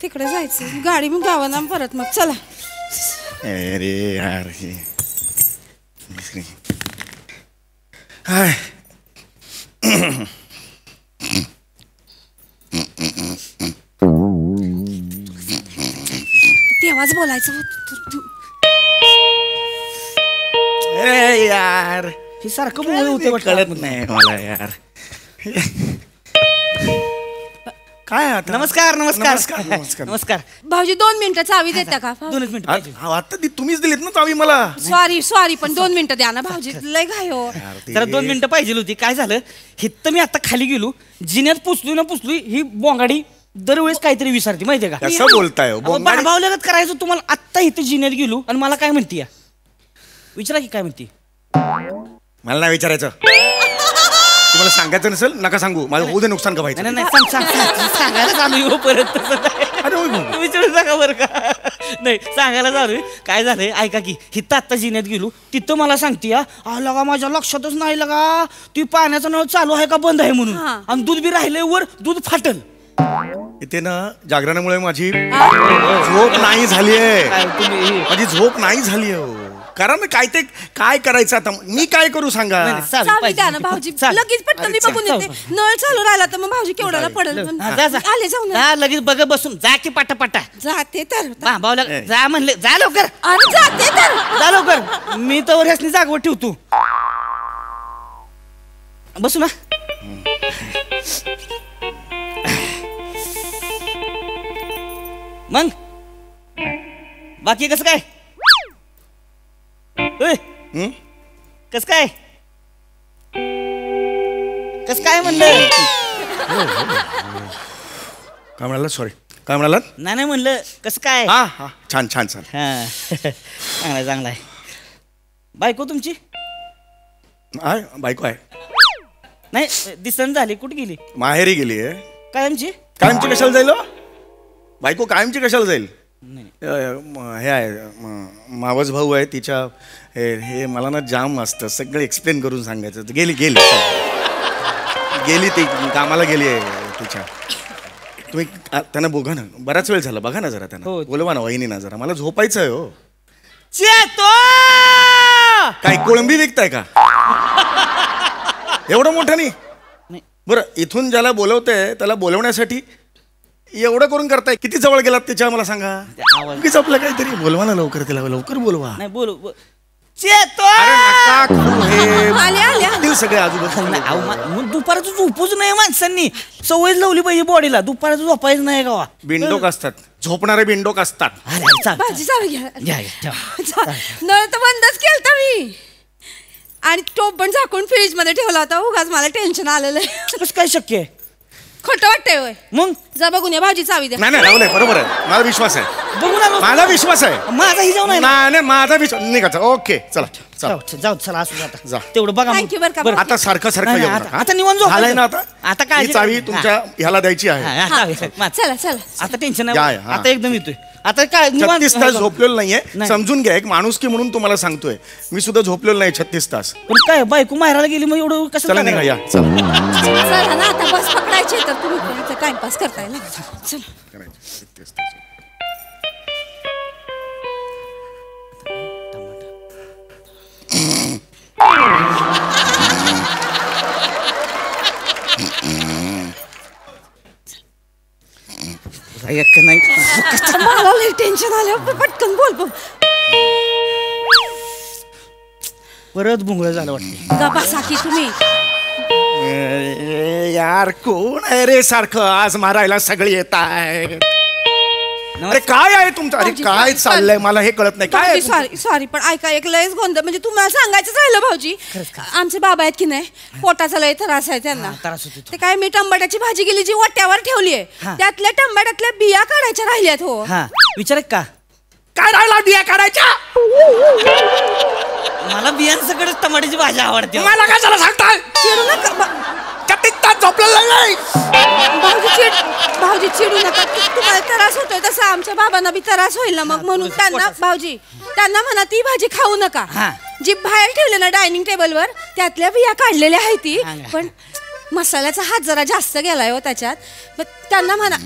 तिकडे जायचं. गाडी मग गावाला परत मग चला. अरे यार हाय. तेव्हाच बोलायचं होतं. अरे यार हे सारखं बोल होते कळत नाही मला यार. काय आता? नमस्कार. नमस्कार. भाऊजी 2 मिनिटं चावी देता का? 2 मिनिटं. आता तुम्हीच दिलीत ना चावी मला. सॉरी पण 2 मिनिटं द्या ना भाऊजी. लय घाई हो. तर 2 मिनिटं पाहिजे होती. काय झालं हित मी आता खाली गेलो जिन्यात पुसलोय ही बोंगाडी दरवेळेस काहीतरी विसरते माहितीये का? कसं बोलताय हो? बोंगाडी- भावल्यागत करायचं तुम्हाला. आत्ता इथं जिन्यात गेलो आणि मला काय म्हणती या विचारा की काय म्हणती. मला नाही विचारायचं. तुम्हाला सांगायचं नसेल नका सांगू. माझं होऊ दे नुकसान का व्हायचं. नाही सांगायला चालू येऊ परत. अरे होय भाऊ. विचारू नका बरं का. नाही सांगायला चालू काय झालंय ऐका की हिथं आत्ता जिन्यात गेलो तिथं मला सांगते लगा माझ्या लक्षातच नाही लगा ती पाण्याचा नळ चालू आहे का बंद आहे म्हणून. आणि दूध बी राहिलंय वर दूध फाटल. इथे ना जागरणामुळे माझी झोप नाही झालीये. माझी झोप नाही झाली हो. कारण काय करायचं आता मी काय करू सांगा. चावी द्या ना भाऊजी. लगेच पटकन मी बघून येते. नळ चालू राहिला तर मग भाऊजी केवढ्याला पडेल. आले जाऊन लगेच बघ बसून जा की पाटा जाते तर. भावल्या जा म्हणले जा लवकर. अरे जाते तर. जा लवकर. मी तर ह्यासनी जागवत ठेवतो. बसू ना. मग बाकी कसं काय? कस काय म्हणलं? काय म्हणाला? सॉरी काय म्हणालात? नाही म्हणलं कसं काय? हा छान चांगला आहे. बायको तुमची? बायको आहे. नाही दिसन झाली. कुठे गेली? माहेरी गेली आहे. कायमची कशाला जाईल? बायको कायमची कशाला जाईल? हे आहे मावस भाऊ आहे तिच्या. हे मला ना जाम असतं सगळं एक्सप्लेन करून सांगायचं. गेली ती कामाला गेली आहे तिच्या. तुम्ही त्यांना बघा ना. बराच वेळ झाला. बघा ना जरा त्यांना. बोलवा ना वहिनी ना जरा. मला झोपायचं आहे हो. काय कोळंबी विकताय का एवढं मोठं नाही? बरं इथून ज्याला बोलवतंय त्याला बोलवण्यासाठी एवढं करून करताय किती जवळ गेलात त्याच्या मला सांगा. उगीच आपलं काहीतरी बोलवा ना लवकर, तिला लवकर बोलवा. नाही बोलू चेतो. अरे नका करू हे. आल्या. येतील सगळे आजूबाजूला. मग दुपारचं झोपूच नाही माणसांनी, सवय लावली पाहिजे बॉडीला. दुपारचं झोपायचं नाही गावा. बिंडोक असतात, झोपणारे बिंडोक असतात. भाजी चालू घ्या. घ्या. नळ तर बंदच केलता मी आणि टोप पण झाकून फ्रीज मध्ये ठेवला होता. उगाच मला टेन्शन आलेलं आहे. कसं काय शक्य आहे? खोटं वाटतंय होय. मग जा बघून या, भाजी चावी द्या. नाही राहुल बरोबर आहे, मला विश्वास आहे. बघून आलो. मला विश्वास आहे. माझा ही जाऊन नाही माझा विश्वास निघायचा. ओके चला जाऊ चला असू आता जा. तेवढं बघा. Thank you बरं का. आता सारखं नाही, येऊ आता- नका. आता निवांत झोपायचं. झालंय ना आता. आता काय ही चावी तुमच्या ह्याला द्यायची आहे. चला आता टेन्शन या, नाही. हा. आता एकदम येतोय. आता काय 36 तास झोपलेलो नाहीये. नाही. समजून घ्या, एक माणुसकी म्हणून तुम्हाला सांगतोय. मी सुद्धा झोपलेलो नाही 36 तास. पण काय बायको माहेराला गेली मग एवढं कसं चला काय निघा या. करायचं? चला ना, आता बस पकडायची तर तुम्ही इथं टाइमपास करताय ना. चला. एक नाही. मला लई टेन्शन आलं. पटकन बोल. परत भुंगळ झालं वाटतं. गप्पा की तुम्ही. यार कोण आहे रे सारखं आज मारायला सगळे येत आहे. अरे काय आहे तुमचं? अरे काय चाललंय मला हे कळत नाही. काय आहे तुमचं? सॉरी पण ऐका, एक लयच गोंधळ. म्हणजे तुम्हाला सांगायचंच राहिलं भाऊजी. आमचे बाबा आहेत की नाही, पोटाचा लय त्रास आहे त्यांना. त्रास होतो. ते काय, मी टमाट्याची भाजी गेली जी वाट्यावर ठेवली आहे, त्यातल्या टमाट्यातल्या बिया काढायच्या राहिल्यात. हो हा विचार का काय राहिला बिया काढायच्या? मला बियांसकडेच टमाट्याची भाजी आवडते. मला काय झालं सांगताय? चिडू नका तिथं झोपलेलं नाही. भाऊजी चिडू नका. तुम्हाला त्रास होतोय तसा आमच्या बाबांना बी त्रास होईल ना मग. म्हणून त्यांना म्हणा ती भाजी खाऊ नका. जी बाहेर ठेवली ना डायनिंग टेबलवर, त्यातल्या बिया काढलेल्या आहेत ती. पण मसाल्याचा हात जरा जास्त गेलाय हो त्याच्यात. त्यांना म्हणा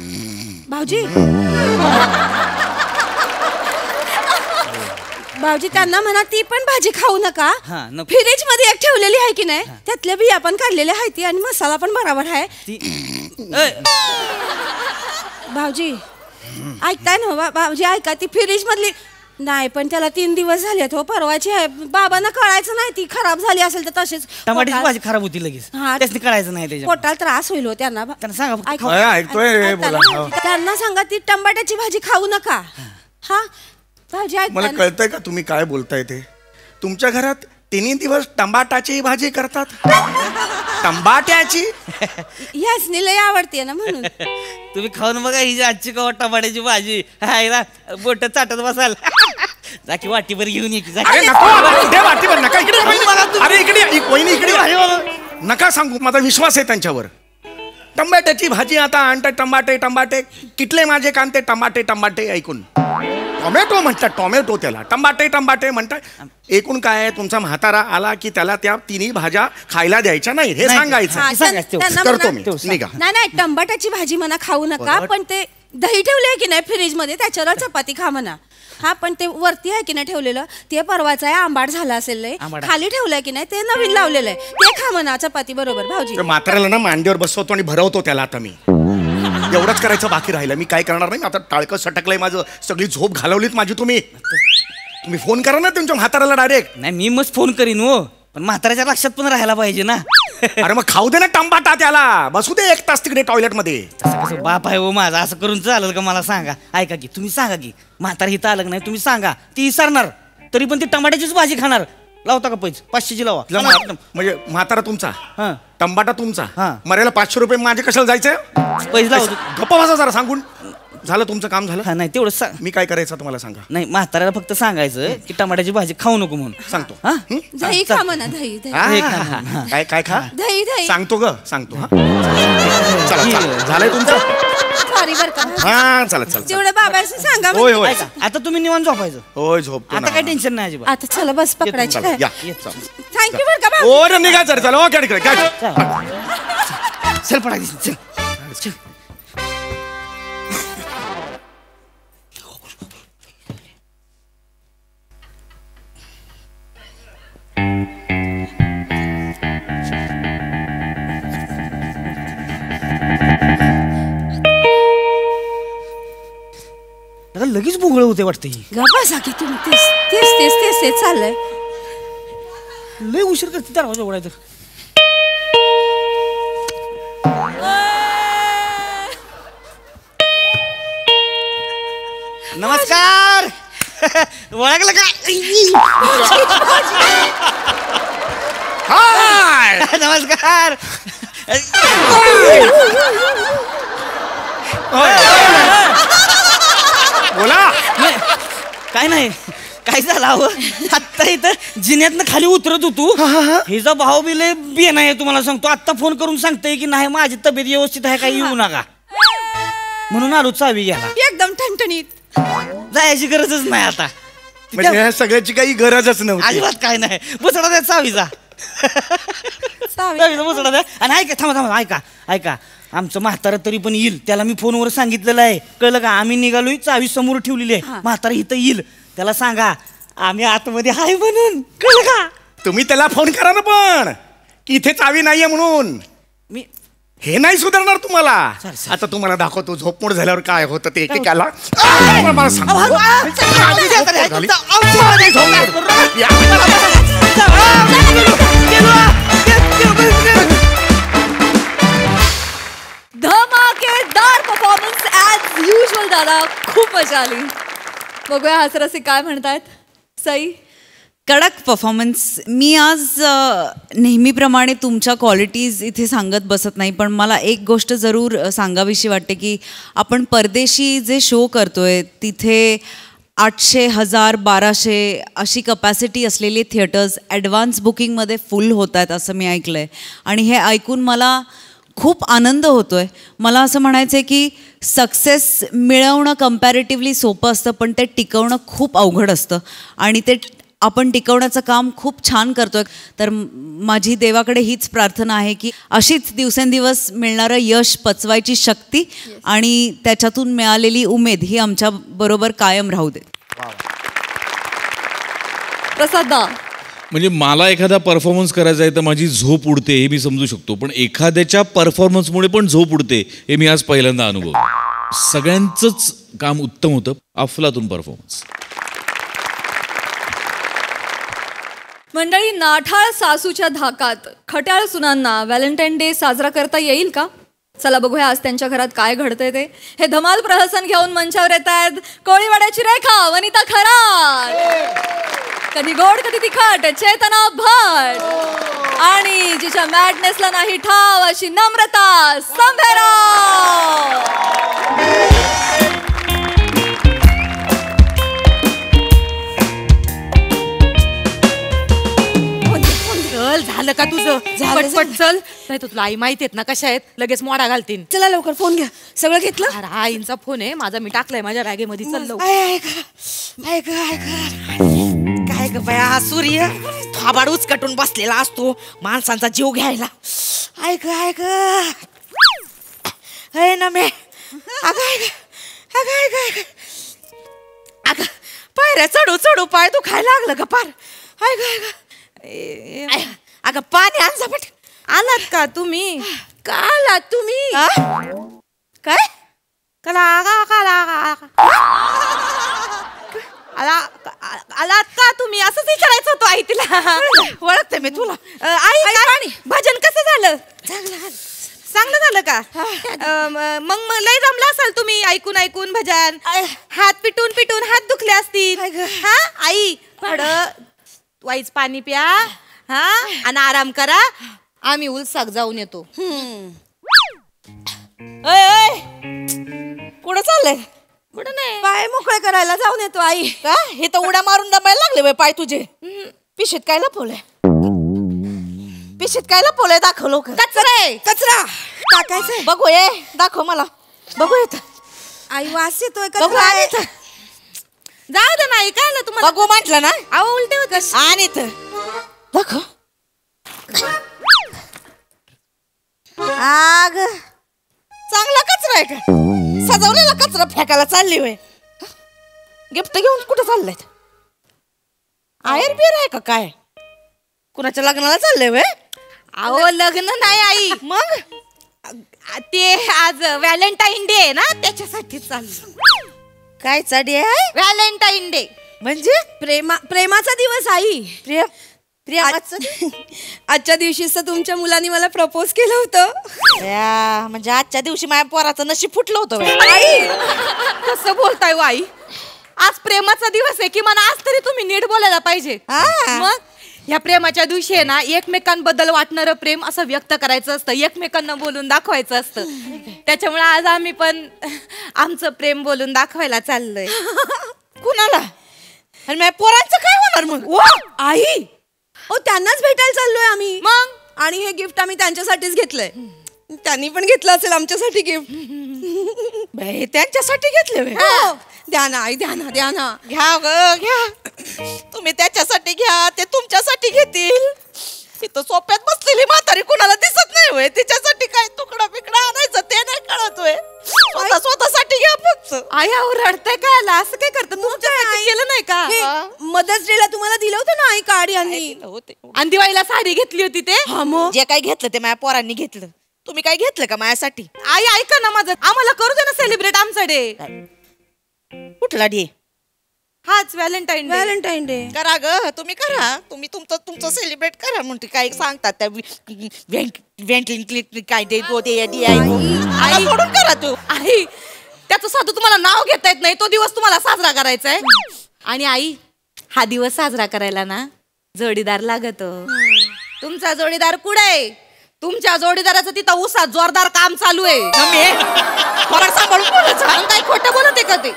भाऊजी त्यांना म्हणा ती पण भाजी खाऊ नका. फ्रीज मध्ये एक ठेवलेली आहे की नाही, त्यातल्या बिया पण काढलेल्या आहेत ती आणि मसाला पण बरोबर आहे. भाऊजी ऐकताय ना? भाऊजी ऐका, ती फ्रीज मधली नाही, पण त्याला 3 दिवस झालेत हो. परवाची आहे. बाबांना कळायचं नाही ती खराब झाली असेल तर तशीच टमाट्याची भाजी खराब होती लगेच. त्याच्यानी कळायचं नाही त्याच्या. पोटाला त्रास होईल हो त्यांना. सांगा ऐकतोय बोला. त्यांना सांगा ती टमाट्याची भाजी खाऊ नका. हा भाऊजी मला कळतंय का तुम्ही काय बोलताय ते? तुमच्या घरात 3 दिवस टमाटाची भाजी करतात? टमाट्याची? यासनी लय आवडते ना म्हणून. तुम्ही खाऊन बघा ही जी आजची कवा टमाट्याची भाजी आहे ना, बोट चाटत बसाल. जाकी वाटीभर घेऊन ये. अरे नको दे वाटीभर. नका इकडे. अरे इकडे वहिनी इकडे. नका सांगू, माझा विश्वास आहे त्यांच्यावर. टमाट्याची भाजी आता आणतात. टमाटे किटले माझे कांते. टमाटे ऐकून टोमॅटो म्हणतात. टोमॅटो त्याला टमाटे म्हणतात. एकूण काय आहे, तुमचा म्हातारा आला की त्याला त्या 3 भाज्या खायला द्यायच्या नाही हे सांगायचं. करतो मी. निघा. नाही टमाट्याची भाजी म्हणा खाऊ नका. पण ते दही ठेवले की नाही फ्रीज मध्ये, त्याच्यावर चपाती खा म्हणा. हा पण ते वरती आहे की नाही ठेवलेलं, ते परवाचं आहे, आंबाट झाला असेल लय. खाली ठेवलंय की नाही, ते नवीन लावलेलं आहे, ते खा म्हणा चपाती बरोबर. भाऊजी म्हाताऱ्याला ना मांडीवर बसवतो आणि भरवतो त्याला. आता मी एवढंच करायचं बाकी राहिलं. मी काय करणार नाही. आता टाळकं सटकलंय माझं. सगळी झोप घालवलीत माझी. तुम्ही फोन करा ना तुमच्या म्हाताऱ्याला डायरेक्ट. नाही मी मस्त फोन करीन हो, पण म्हाताऱ्याच्या लक्षात पण राहायला पाहिजे ना. अरे मग खाऊ दे ना टमाटा त्याला. बसू दे 1 तास तिकडे टॉयलेट मध्ये. कसं बाप आहे हो माझा, असं करून चालेल का? मला सांगा. ऐका की तुम्ही सांगा की म्हातारा इथं आलं नाही, तुम्ही सांगा. ती विसरणार तरी पण ती टमाट्याचीच भाजी खाणार. लावता का पैसे? 500ची लावा. म्हणजे म्हातारा तुमचा, टमाटा तुमचा. मरायला 500 रुपये माझे कशाला जायचं? पैसे लावतो. गप्पा बसा जरा. सांगून झालं तुमचं काम झालं? नाही तेवढं मी काय करायचं तुम्हाला सांगा. नाही म्हाताऱ्याला फक्त सांगायचं की टमाट्याची भाजी खाऊ नको म्हणून सांगतो. दही खा म्हणा. दही काय खा? दही सांगतो ग सांगतो. चला झालंय तुमचं. सॉरी बरं का. हा चला तेवढं बाबाशी सांगा. होय. आता तुम्ही निवांत झोपायचं. होय झोपतो. आता काय टेन्शन नाही अजिबात. आता चला बस पकडायची. थँक्यू बरं का. ओ निघा सर. चला ओके चल पडायची. चल. लगेच भोगळ होते वाटते. गप्पा की तुम्ही तेच तेच तेच तेच तेच चाललंय. लय उशीर करते दरवाजा उघडायचं. नमस्कार. ओळखलं का? नमस्कार. बोला. काय नाही, काय झालं आत्ता इथं जिन्यातनं खाली उतरत होतो. हिचा भाऊ बी लय बी नाही तुम्हाला सांगतो. आत्ता फोन करून सांगतोय की नाही माझी तब्येत व्यवस्थित आहे, काही येऊ नका म्हणून आलो चावी घ्यायला. एकदम ठणठणीत. जायची गरजच नाही आता. म्हणजे ह्या सगळ्याची काही गरजच नव्हती. अजिबात काय नाही. बुचडा द्या चावीचा. चावीचा बुचडा द्या. आणि ऐका, थांबा ऐका ऐका, आमचं म्हातारा तरी पण येईल, त्याला मी फोनवर सांगितलेलं आहे, कळलं का? आम्ही निघालोय, चावी समोर ठेवलेली आहे, म्हातारा इथं येईल, त्याला सांगा आम्ही आतमध्ये हाय म्हणून, कळलं का? तुम्ही त्याला फोन करा ना पण की इथे चावी नाहीये म्हणून. मी हे नाही सुधारणार तुम्हाला. आता तुम्हाला दाखवतो झोपमोड झाल्यावर काय होतं ते एकेकाला. मला सांग. धमाकेदार परफॉर्मन्स ॲज युजल दादा, खूप मजा आली. बघूया हासरसे काय म्हणतायत. सई, कडक परफॉर्मन्स. मी आज नेहमीप्रमाणे तुमच्या क्वालिटीज इथे सांगत बसत नाही, पण मला एक गोष्ट जरूर सांगावीशी वाटते की आपण परदेशी जे शो करतोय तिथे 800, 1000, 1200 अशी कपॅसिटी असलेले थिएटर्स ॲडव्हान्स बुकिंगमध्ये फुल होत आहेत असं मी ऐकलं आहे. आणि हे ऐकून मला खूप आनंद होतो आहे. मला असं म्हणायचं आहे की सक्सेस मिळवणं कम्पॅरेटिव्हली सोपं असतं, पण ते टिकवणं खूप अवघड असतं. आणि ते आपण टिकवण्याचं काम खूप छान करतोय. तर माझी देवाकडे हीच प्रार्थना आहे की अशीच दिवसेंदिवस मिळणारं यश पचवायची शक्ती आणि त्याच्यातून मिळालेली उमेद ही आमच्या बरोबर कायम राहू दे. प्रसादा, म्हणजे मला एखादा परफॉर्मन्स करायचा आहे तर माझी झोप उडते हे मी समजू शकतो, पण एखाद्याच्या परफॉर्मन्समुळे पण झोप उडते हे मी आज पहिल्यांदा अनुभवलं. सगळ्यांचंच काम उत्तम होतं. अफलातून परफॉर्मन्स. मंडळी, नाठाळ सासूच्या धाकात खट्याळ सुनांना व्हॅलेंटाईन डे साजरा करता येईल का? चला बघूया आज त्यांच्या घरात काय घडतंय ते. हे धमाल प्रहसन घेऊन मंचावर येत आहेत कोळीवाड्याची रेखा, वनिता खरात, कधी गोड कधी तिखट चेतना भट, आणि जिच्या मॅडनेसला नाही ठाव अशी नम्रता संभेराव. झालं का तुझं? पटपट चल, नाही तर तुला आई माहिती आहेत ना कशा आहेत, लगेच मोडा घालतील. चला लवकर फोन घ्या. सगळं घेतलं? अरे आईंचा फोन आहे माझा, मी टाकलाय माझ्या बॅगेमध्ये. चल लवकर. काय ग बया, सूर्य थोबाड उचकटून बसलेला असतो माणसांचा जीव घ्यायला. ऐक ना मे, अग पायऱ्या चढू चढू पाय तू खायला लागलं का पार. अगं पाणी आण झपट. आलात का तुम्ही? का आलात तुम्ही? काय आलात का तुम्ही असंच विचारायचं होतं आई तिला. ओळखते मी तुला. आई पाणी भजन कसं झालं? चांगलं झालं का? मग लय जमलं असाल तुम्ही ऐकून ऐकून भजन. हात पिटून पिटून हात दुखले असतील. हा आई वाईच पाणी प्या हा आणि आराम करा. आम्ही उलसाक जाऊन येतो. कुठं चाललंय? कुठं नाही, पाय मोकळे करायला जाऊन येतो आई. का हे तर उड्या मारून दमायला लागले बाई पाय तुझे. पिशीत काय लपवलंय? पिशीत काय लपवलंय? दाखव लोक. कचरा टाकायचंय. बघू ये, दाखव मला. बघू येत आई, वास येतोय. जाऊ दे नाही काय ना तुम्हाला. बघू म्हटलं ना. अहो उलटे होत. आणि दाखव. आग चांगला कचरा आहे का? सजवलेला कचरा फेकायला चालली होय. गिफ्ट घेऊन कुठं चाललंय? आयर बियर आहे का काय? कुणाच्या लग्नाला चाललंय वय? अहो लग्न नाही आई. मग ते आज व्हॅलेंटाईन डे आहे ना, त्याच्यासाठी चाललं. काय डे आहे? Valentine day. म्हणजे प्रेमाचा दिवस आई. आजच्या दिवशीच तर तुमच्या मुलांनी मला प्रपोज केलं होतं. म्हणजे आजच्या दिवशी माझ्या पोराचं नशीब फुटलं होतं. आई कसं बोलताय हो आई? आज प्रेमाचा दिवस आहे की मला आज तरी तुम्ही नीट बोलायला पाहिजे. मग ह्या प्रेमाच्या दिवशी आहे ना एकमेकांबद्दल वाटणारं प्रेम असं व्यक्त करायचं असतं, एकमेकांना बोलून दाखवायचं असतं. त्याच्यामुळे आज आम्ही पण आमचं प्रेम बोलून दाखवायला चाललोय. कुणाला? आणि माझ्या पोरांचं काय होणार मग? आई त्यांनाच भेटायला चाललोय आम्ही. मग आणि हे गिफ्ट आम्ही त्यांच्यासाठीच घेतलंय. त्यांनी पण घेतलं असेल आमच्यासाठी गिफ्ट. त्यांच्यासाठी घेतले. द्या ना आई, द्या ना, द्या ना. घ्या ग घ्या. तुम्ही त्याच्यासाठी घ्या, ते तुमच्यासाठी घेतील. तिथं सोप्यात बसलेली म्हातारी कुणाला दिसत नाही होय. तिच्यासाठी काय तुकडा बिकडा आणायचं ते नाही कळत होय. स्वतःसाठी घ्या फक्त. आई रडताय काय? असं काय करतं? तुमच्या केलं नाही का? मदर्स डे ला तुम्हाला दिलं होतं ना आई कार्ड यांनी. आणि दिवाळीला साडी घेतली होती ते. मग जे काय घेतलं ते माझ्या पोरांनी घेतलं. तुम्ही काय घेतलं का माझ्यासाठी? आई ऐका ना माझं, आम्हाला करू दे ना सेलिब्रेट आमचा डे. कुठला डे? हाच व्हॅलेंटाईन डे करा ग. तुम्ही करा, तुम्ही तुमचं सेलिब्रेट करा. म्हणते काय सांगतात त्या काय डे गो दे आई सोडून करा तू. आई त्याचं साधू तुम्हाला नाव घेता येत नाही. तो दिवस तुम्हाला साजरा करायचा आहे. आणि आई हा दिवस साजरा करायला ना जोडीदार लागतो. तुमचा जोडीदार कुठे आहे? तुमच्या जोडीदाराचं तिथं उसात जोरदार काम चालू आहे. सांभाळून बोलायचं. काय खोटं बोलत आहे का ते?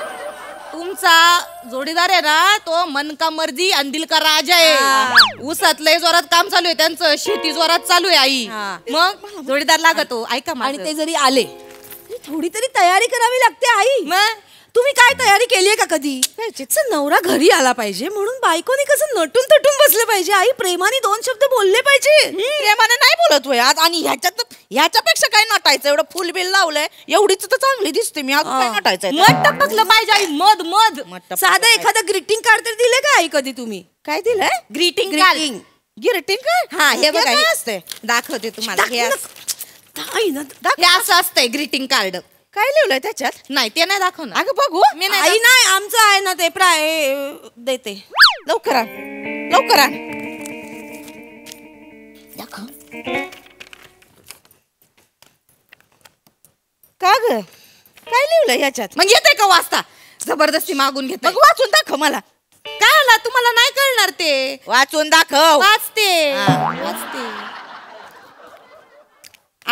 तुमचा जोडीदार आहे ना तो मन का मर्जी आणि दिल का राजा आहे. उसात लय जोरात काम चालू आहे त्यांचं, शेती जोरात चालू आहे. आई मग जोडीदार लागतो. ऐका आणि ते जरी आले थोडी तरी तयारी करावी लागते आई. मग तुम्ही काय तयारी केलीये का कधी? नवरा घरी आला पाहिजे म्हणून बायकोनी कसं नटून तटून बसलं पाहिजे. आई प्रेमाने 2 शब्द बोलले पाहिजे. प्रेमाने नाही बोलत होय आज. आणि ह्याच्यापेक्षा काय नटायचं? एवढं फुल बिल लावलंय, एवढीच तर चांगली दिसते मी. आज काय नटायचं? मध टाकलं पाहिजे आई. मध मध साधं एखादं ग्रीटिंग कार्ड तर दिले का आई कधी तुम्ही? काय दिलंय? Greeting card. हा हे बघा असते, दाखवते तुम्हाला. हे असं असतंय ग्रीटिंग कार्ड. काय लिहिलंय त्याच्यात? नाही ते नाही दाखवणार. अगं बघू. मी आई नाही, आमचं आहे ना ते देते. लवकर आण, लवकर आण. दाखव. का ग काय लिहिलंय याच्यात? मग येते का वाचता? जबरदस्ती मागून घेत. मग वाचून दाखव मला. काय आला तुम्हाला नाही कळणार ते. वाचून दाखव. वाचते वाचते.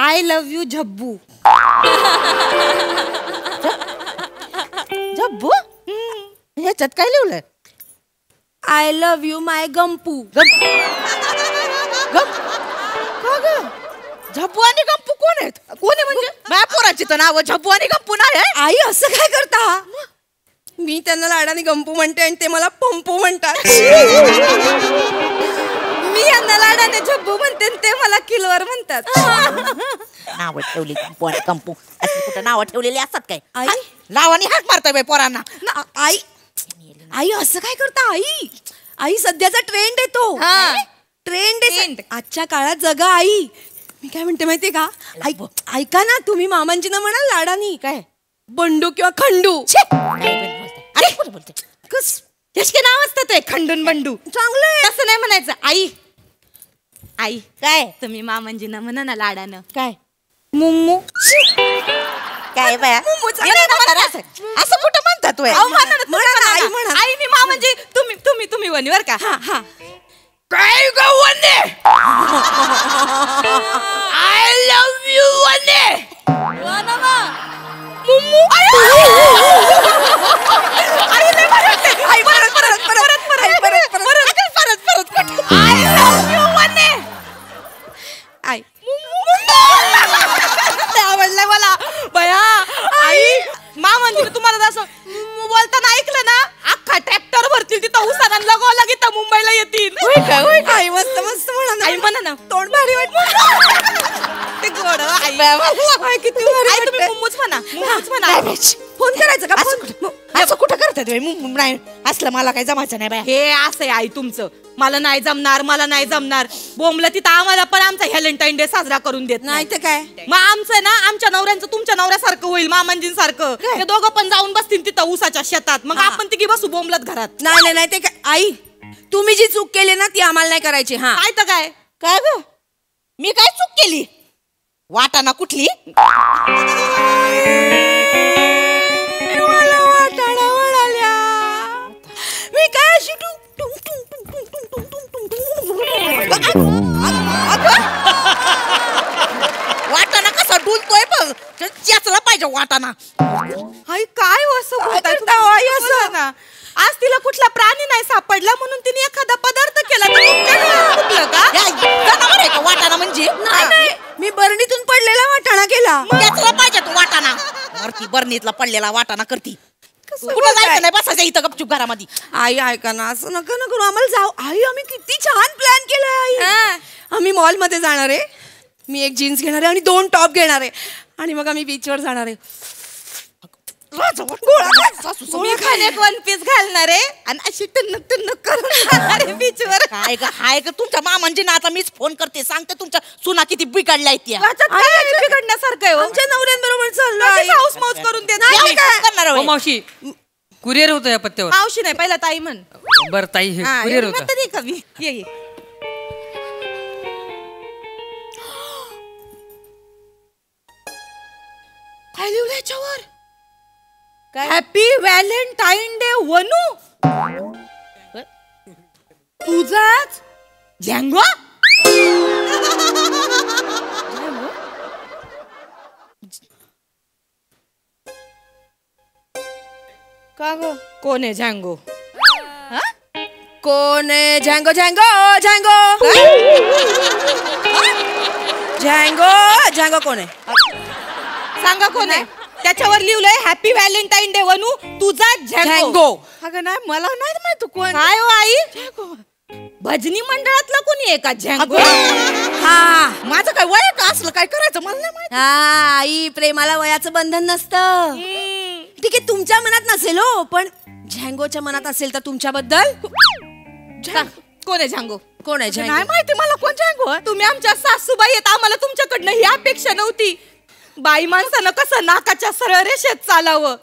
I love you Jhabbu. Jhabbu? ह्याच्यात काय लिहिलंय? I love you my Gampu. Jhabbu आणि गंपू कोण आहेत? कोण आहे म्हणजे? माझ्या पोराची तर नाव झब्बू आणि गंपू नाही. आई असं काय करता? मी त्यांना लाडाने गंपू म्हणते आणि ते मला पंपू म्हणतात. मी यांना लाडाने झब्बू म्हणते ते मला किलवर म्हणतात. नाव ठेवली कंपू अशी कुठं नाव ठेवलेली असतात काय? आई नावाने हाक मारताय बाई पोरांना. आई आई असं काय करता? आई आई सध्याचा ट्रेंड आहे तो. ट्रेंड आहे आजच्या काळात. जगा आई. मी काय म्हणते माहितीये का? ऐका ना तुम्ही मामांची ना म्हणाल लाडानी काय बंडू किंवा खंडू. अरे कुठे बोलते? कस त्याचे नाव असतं ते खंडून बंडू. चांगलं तसं नाही म्हणायचं. आई आई काय तुम्ही मामांजींना म्हणा ना लाडानं. काय मुम्मू. काय बाया असं कुठं म्हणतात? आई मी मामांजी तुम्ही वनी बर का. काय ग वने? आय लव्ह यू वने. मुम्मू. आय लव्ह यू वने. आई आवडलंय मला बया. आई मामांजी तुम्हाला असं बोलताना ऐकलं ना अख्खा ट्रॅक्टर भरतील तिथं उसाना लगाव लागेल मुंबईला येतील. आई मस्त मस्त म्हणा. आई म्हणा ना. तोंड भारी वाटत. ते गोड. आई किती भारी. तुम्ही मुम्मूच म्हणा. मुम्मूच म्हणा. फोन करायचा का असं कुठं करतात नाही असलं मला काही जमायचं नाही बाय. हे असं आहे आई तुमचं. मला नाही जमणार बोंबलं तिथं आम्हाला पण आमचा व्हॅलेंटाईन डे साजरा करून देत नाही तर काय. मग आमचं ना आमच्या नवऱ्यांचं तुमच्या नवऱ्यासारखं होईल मामांजींसारखं. ते दोघं पण जाऊन बसतील तिथं ऊसाच्या शेतात. मग आपण तिघी बसू बोंबलत घरात. नाही ते काय आई तुम्ही जी चूक केली ना ती आम्हाला नाही करायची. हा काय तर काय काय ग मी काय चूक केली वाटाणा कुठली मला वाटाणा वळाल्या मी काय अशी वाटाणा कसा डुलतोय बघ चेचला पाहिजे वाटाणा. आई काय असं बोलताय तुम्ही? आज तिला कुठला प्राणी नाही सापडला म्हणून तिने एखादा पदार्थ केला तर जनावर आहे का वाटाणा म्हणजे नाही मी बरणीतून पडलेला वाटाणा केला. चेचला पाहिजे तो वाटाणा वरती बरणीतला पडलेला वाटाणा करती. कुठं जायचं नाही बसायचं इथं गपचूप घरामध्ये. आई ऐका ना असं नका ना करू आम्हाला जाऊ. आई आम्ही किती छान प्लॅन केलाय आई. आम्ही मॉल मध्ये जाणार आहे. मी एक जीन्स घेणार आहे आणि 2 टॉप घेणार आहे आणि मग आम्ही बीचवर जाणार आहे. मी खाली एक वन पीस घालणार आहे आणि अशी टुन्नक करून जाणार आहे बीचवर. काय ग हाय का तुमच्या मामांची ना आता मीच फोन करते सांगते तुमच्या सुना किती बिघडल्या त्या. बिघडण्यासारखं आहे आमच्या नवऱ्यांबरोबर चाललोय. हाऊस मौज करून देणार मावशी कुरिअर होतं या पत्त्यावर. मावशी नाही पहिला ताई म्हण. बरं ताई हे कुरिअर होतं. कवी ये काय लिहिलं याच्यावर? Happy Valentine Day Vanu. तुझाच झँगो. का ग कोण आहे झँगो? कोण आहे झँगो झँगो कोण आहे सांगा कोण आहे? त्याच्यावर लिहिलंय हॅपी व्हॅलेंटाईन डे वनू तुझा झँगो. अगं नाही मला नाही माहित कोण. काय हो आई भजनी मंडळातला कोणी आहे का झँगो? हा माझं काय वय का असलं काय करायचं मला नाही माहित. हा आई प्रेमाला वयाचं बंधन नसतं. ठीक आहे तुमच्या मनात नसेल हो पण झँगोच्या मनात असेल तर तुमच्याबद्दल कोण आहे झँगो? कोण आहे नाही माहिती मला कोण झँगो. तुम्ही आमच्या सासूबाई आहेत आम्हाला तुमच्याकडनं ही अपेक्षा नव्हती. बाई माणसानं कसं नाकाच्या सरळ रेषेत चालावं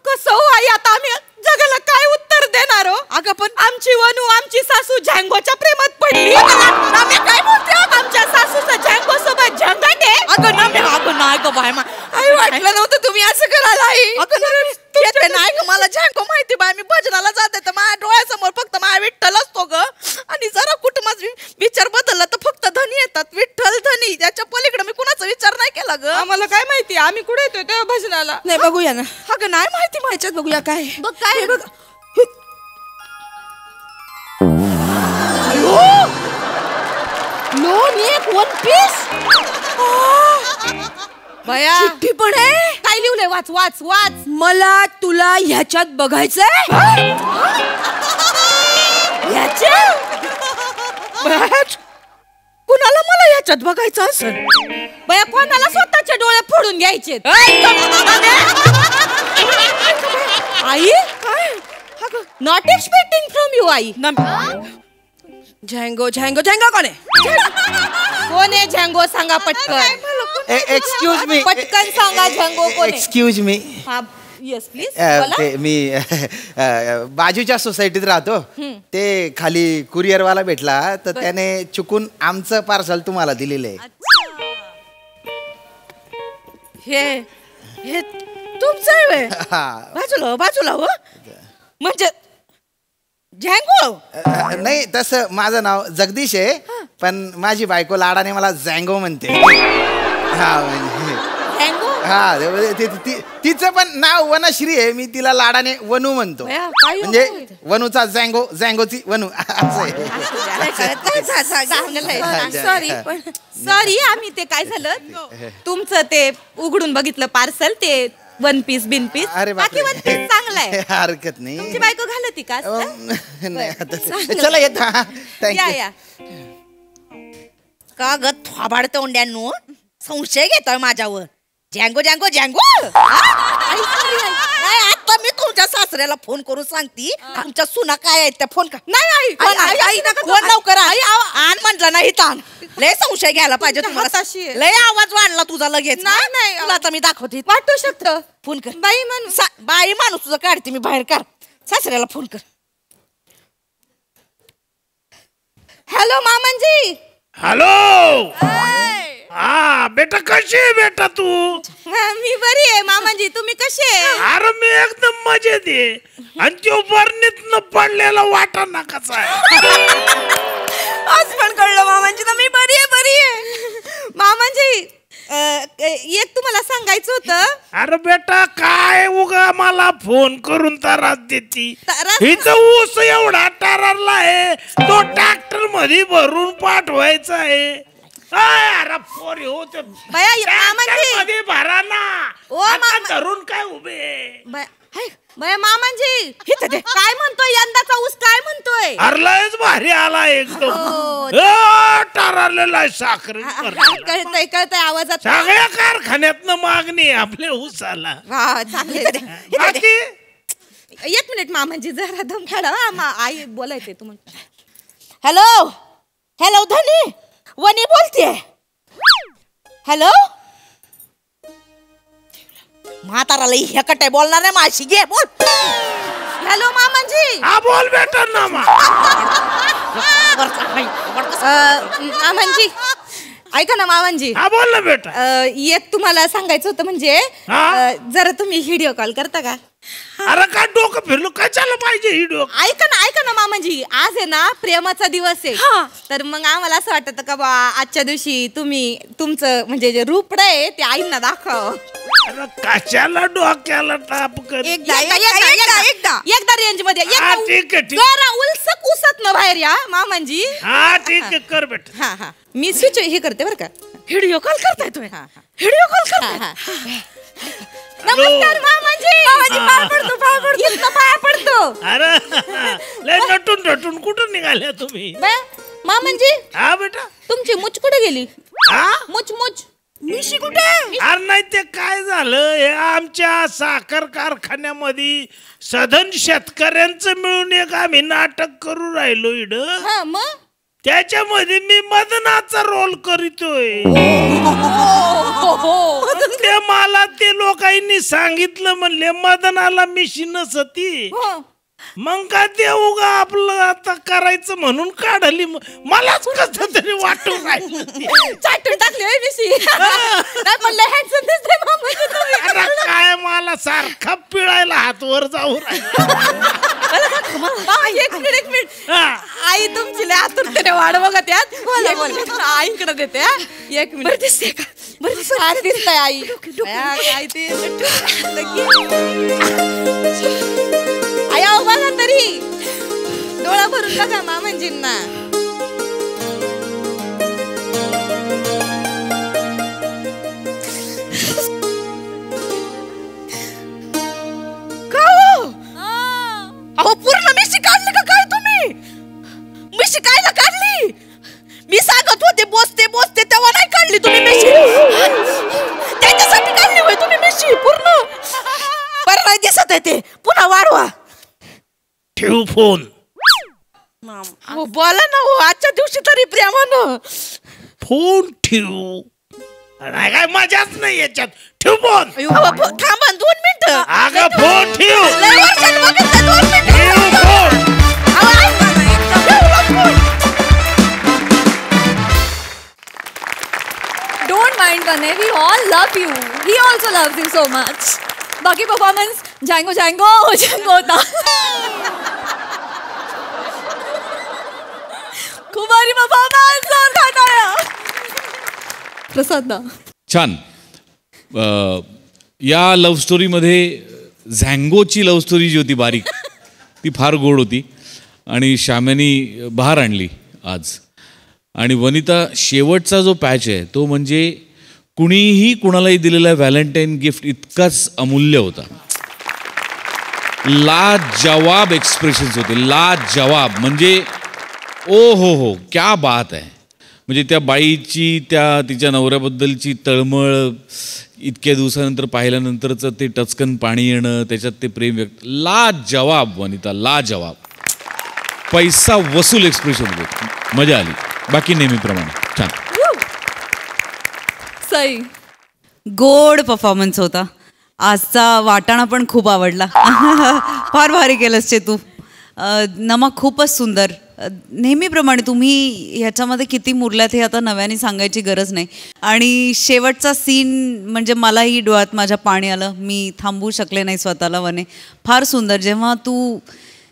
कसं हो आई आता आम्ही जगाला काय उत्तर देणार हो? अगं पण आमची वनू आमची सासू झँगोच्या प्रेमात पडली. काय बोलते आमच्या सासूचं झँगो सोबत झंगाट आहे. अगं नाही ग बाय आई वाटलं नव्हतं तुम्ही असं कराल आई. नाही ग मला झँगो माहिती बाय मी भजनाला जाते तर माझ्या डोळ्यासमोर फक्त माझ्या विठ्ठल असतो ग आणि जरा कुठं माझा विचार बदलला तर फक्त धनी येतात विठ्ठल धनी त्याच्या पलीकडे मी कुणाचा विचार नाही केला ग. आम्हाला काय माहिती आम्ही कुठे येतोय तेव्हा भजनाला. नाही बघूया ना. अगं नाही माहिती ह्याच्यात बघूया काय बघ काय बघ. लोन एक वन पीस बया चिठ्ठी पण आहे. काय लिहिलंय वाच वाच वाच. मला तुला ह्याच्यात बघायचंय. कुणाला मला याच्यात बघायचं असेल बया कोणाला स्वतःचे डोळे फोडून घ्यायचे. आई नॉट एक्सपेक्टिंग फ्रॉम यू आई. झँगो कोण आहे? कोण आहे झँगो सांगा पटकन. एक्सक्यूज मी पटकन सांगा झँगो कोण आहे. एक्सक्यूज मी येस प्लीज मी बाजूच्या सोसायटीत राहतो ते खाली कुरिअरवाला भेटला तर त्याने चुकून आमचं पार्सल तुम्हाला दिलेलं आहे. हे तुमचं आहे बाजूला हो म्हणजे झँगो नाही तसं माझं नाव जगदीश आहे पण माझी बायको लाडाने मला झँगो म्हणते. हा तिचं पण नाव वनश्री आहे मी तिला लाडाने वनू म्हणतो म्हणजे वनूचा झँगोची वनू असं आहे. सॉरी आम्ही ते काय झालं तुमचं ते उघडून बघितलं पार्सल ते वन पीस बिन पीस. बाकी वन पीस चांगलाय हरकत नाही. तुमची बायको घालती का? चला येत या का ग थोबाड तोंड्यांनो संशय घेतोय माझ्यावर. झँगो नाही आता मी तुमच्या सासऱ्याला फोन करून सांगते तुमच्या सुना काय आहेत त्या फोन कर. नाही आई फोन लवकर आण म्हटलं नाही ताण लय संशय घ्यायला पाहिजे तुम्हाला. लय आवाज वाढला तुझा लगेच. नाही तुला आता मी दाखवते. वाटू शकतं. फोन कर बाई माणूस तुझं काढते मी बाहेर. कर सासऱ्याला फोन कर. हॅलो मामांजी. हॅलो. हा बेटा कशी आहे बेटा तू? मी बरी आहे मामांजी. तुम्ही कसे? अरे मी एकदम मजेत आहे. आणि तो बरणीतनं पडलेला वाटाणा कसा आहे? आज पण कळलं मामांजी ना मी बरी आहे. मामांजी एक तुम्हाला सांगायचं होतं. अरे बेटा काय उगा मला फोन करून त्रास देती. इथं ऊस एवढा टररला आहे तो ट्रॅक्टर मध्ये भरून पाठवायचा आहे. अरे पोरी होते मध्ये भरा ना धरून काय उभे. मामांजी काय म्हणतोय यंदाचा ऊस काय म्हणतोय? अरलाच भारी आला एकदम टररलेला साखर. कळतंय आवाजात. सगळ्या कारखान्यातनं मागणी आपल्या ऊसाला. बाकी एक मिनिट मामांजी जरा दम काढा. आई बोलायचंय तुम्हाला. हॅलो हॅलो धनी वनी बोलते. हॅलो म्हाताराला हेकट आहे बोलणार आहे माशी. घे बोल. हॅलो मामांजी. हा बोल बेटा ना मामांजी ऐका ना मामांजी. हा बोल ना बेटा. एक तुम्हाला सांगायचं होतं म्हणजे जरा तुम्ही व्हिडिओ कॉल करता का? अरे काय डोकं फिरलो काय चाललं पाहिजे व्हिडिओ. ऐका ना मामांजी आज आहे ना प्रेमाचा दिवस आहे. तर मग आम्हाला असं वाटतं का बा आजच्या दिवशी तुम्ही तुमचं म्हणजे जे रूपड आहे ते आईंना दाखव. अरे कशाला डोक्याला टाप कर. एकदा रेंज मध्ये जरा उलसक उसत न बाहेर या मामांजी. हा ठीक आहे कर बेटा. हा मी स्विच हे करते बरं का. व्हिडिओ कॉल करताय तुम्ही? व्हिडिओ कॉल करताय. नमस्कार मामांजी. पाया पडतो. अरे लय नटून कुठून निघाल्या तुम्ही? मामांजी हा बेटा तुमची मुच कुठे गेली? मुच मिशी कुठे? अरे नाही ते काय झालं हे आमच्या साखर कारखान्यामध्ये सधन शेतकऱ्यांचं मिळून एक आम्ही नाटक करू राहिलो इड. मग त्याच्यामध्ये मी मदनाचा रोल करीतोय. ते मला ते लोकांनी सांगितलं म्हणले मदनाला मिशी नसती. मग का ते उगा आपलं आता करायचं म्हणून काढली. मलाच कसं तरी वाटून राहिलं. चाटून टाकली मिशी. काय मला सारखा पिळायला हात वर जाऊ एक मिनिट आई तुमची लय आतुरतेने वाढ बघा त्यात. आईकडे देते. एक मिनिट दिसते का? बरं दिसतंय आई. काय ते आया बघा तरी डोळा भरून बघा मामांजींना. अहो पूर्ण मिशी काढली का काय तुम्ही? मिशी काय काढली? मी सांगत होते बोसते तेव्हा नाही काढली तुम्ही मिशी. त्याच्यासाठी काढली होय तुम्ही मिशी पूर्ण. बरं नाही दिसत आहे ते पुन्हा वाढवा. ठेव फोन. बोला ना हो आजच्या दिवशी तरी प्रेमानं. फोन ठेव. नाही काय मजाच नाही याच्यात. ठेव फोन. थांबा 2 मिनिटं. अगं फोन ठेव. 2 मिनिटं. डोंट माइंड बने. We all love you. He also loves you so much. बाकी परफॉर्मन्स जँगो होता. खूप भारी परफॉर्मन्स. प्रसाद ना छान. या लव्ह स्टोरीमध्ये झँगोची लव्ह स्टोरी जी होती बारीक ती फार गोड होती आणि श्याम्यानी बहार आणली आज. आणि वनिता शेवटचा जो पॅच आहे तो म्हणजे कुणीही कुणालाही दिलेला व्हॅलेंटाईन गिफ्ट इतकाच अमूल्य होता. लाजवाब एक्सप्रेशन्स होते. लाजवाब म्हणजे ओ हो क्या बात आहे. म्हणजे त्या बाईची तिच्या नवऱ्याबद्दलची तळमळ इतक्या दिवसानंतर पाहिल्यानंतरचं ते टचकन पाणी येणं, त्याच्यात ते प्रेम व्यक्त, लाजवाब वनिता, लाजवाब. पैसा वसूल एक्सप्रेशन होते, मजा आली. बाकी नेहमीप्रमाणे छान. सई, गोड परफॉर्मन्स होता. आजचा वाटाणा पण खूप आवडला. फार भारी केलंस तू. नमक खूपच सुंदर. नेहमीप्रमाणे तुम्ही ह्याच्यामध्ये किती मुरल्यात हे आता नव्याने सांगायची गरज नाही. आणि शेवटचा सीन म्हणजे मलाही डोळ्यात माझ्या पाणी आलं. मी थांबवू शकले नाही स्वतःला वने. फार सुंदर. जेव्हा तू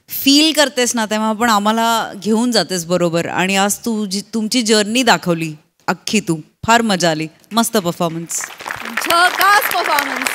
फील करतेस ना तेव्हा पण आम्हाला घेऊन जातेस बरोबर. आणि आज तुमची जर्नी दाखवली अख्खी तू. फार मजा आली. मस्त परफॉर्मन्स. झकास परफॉर्मन्स.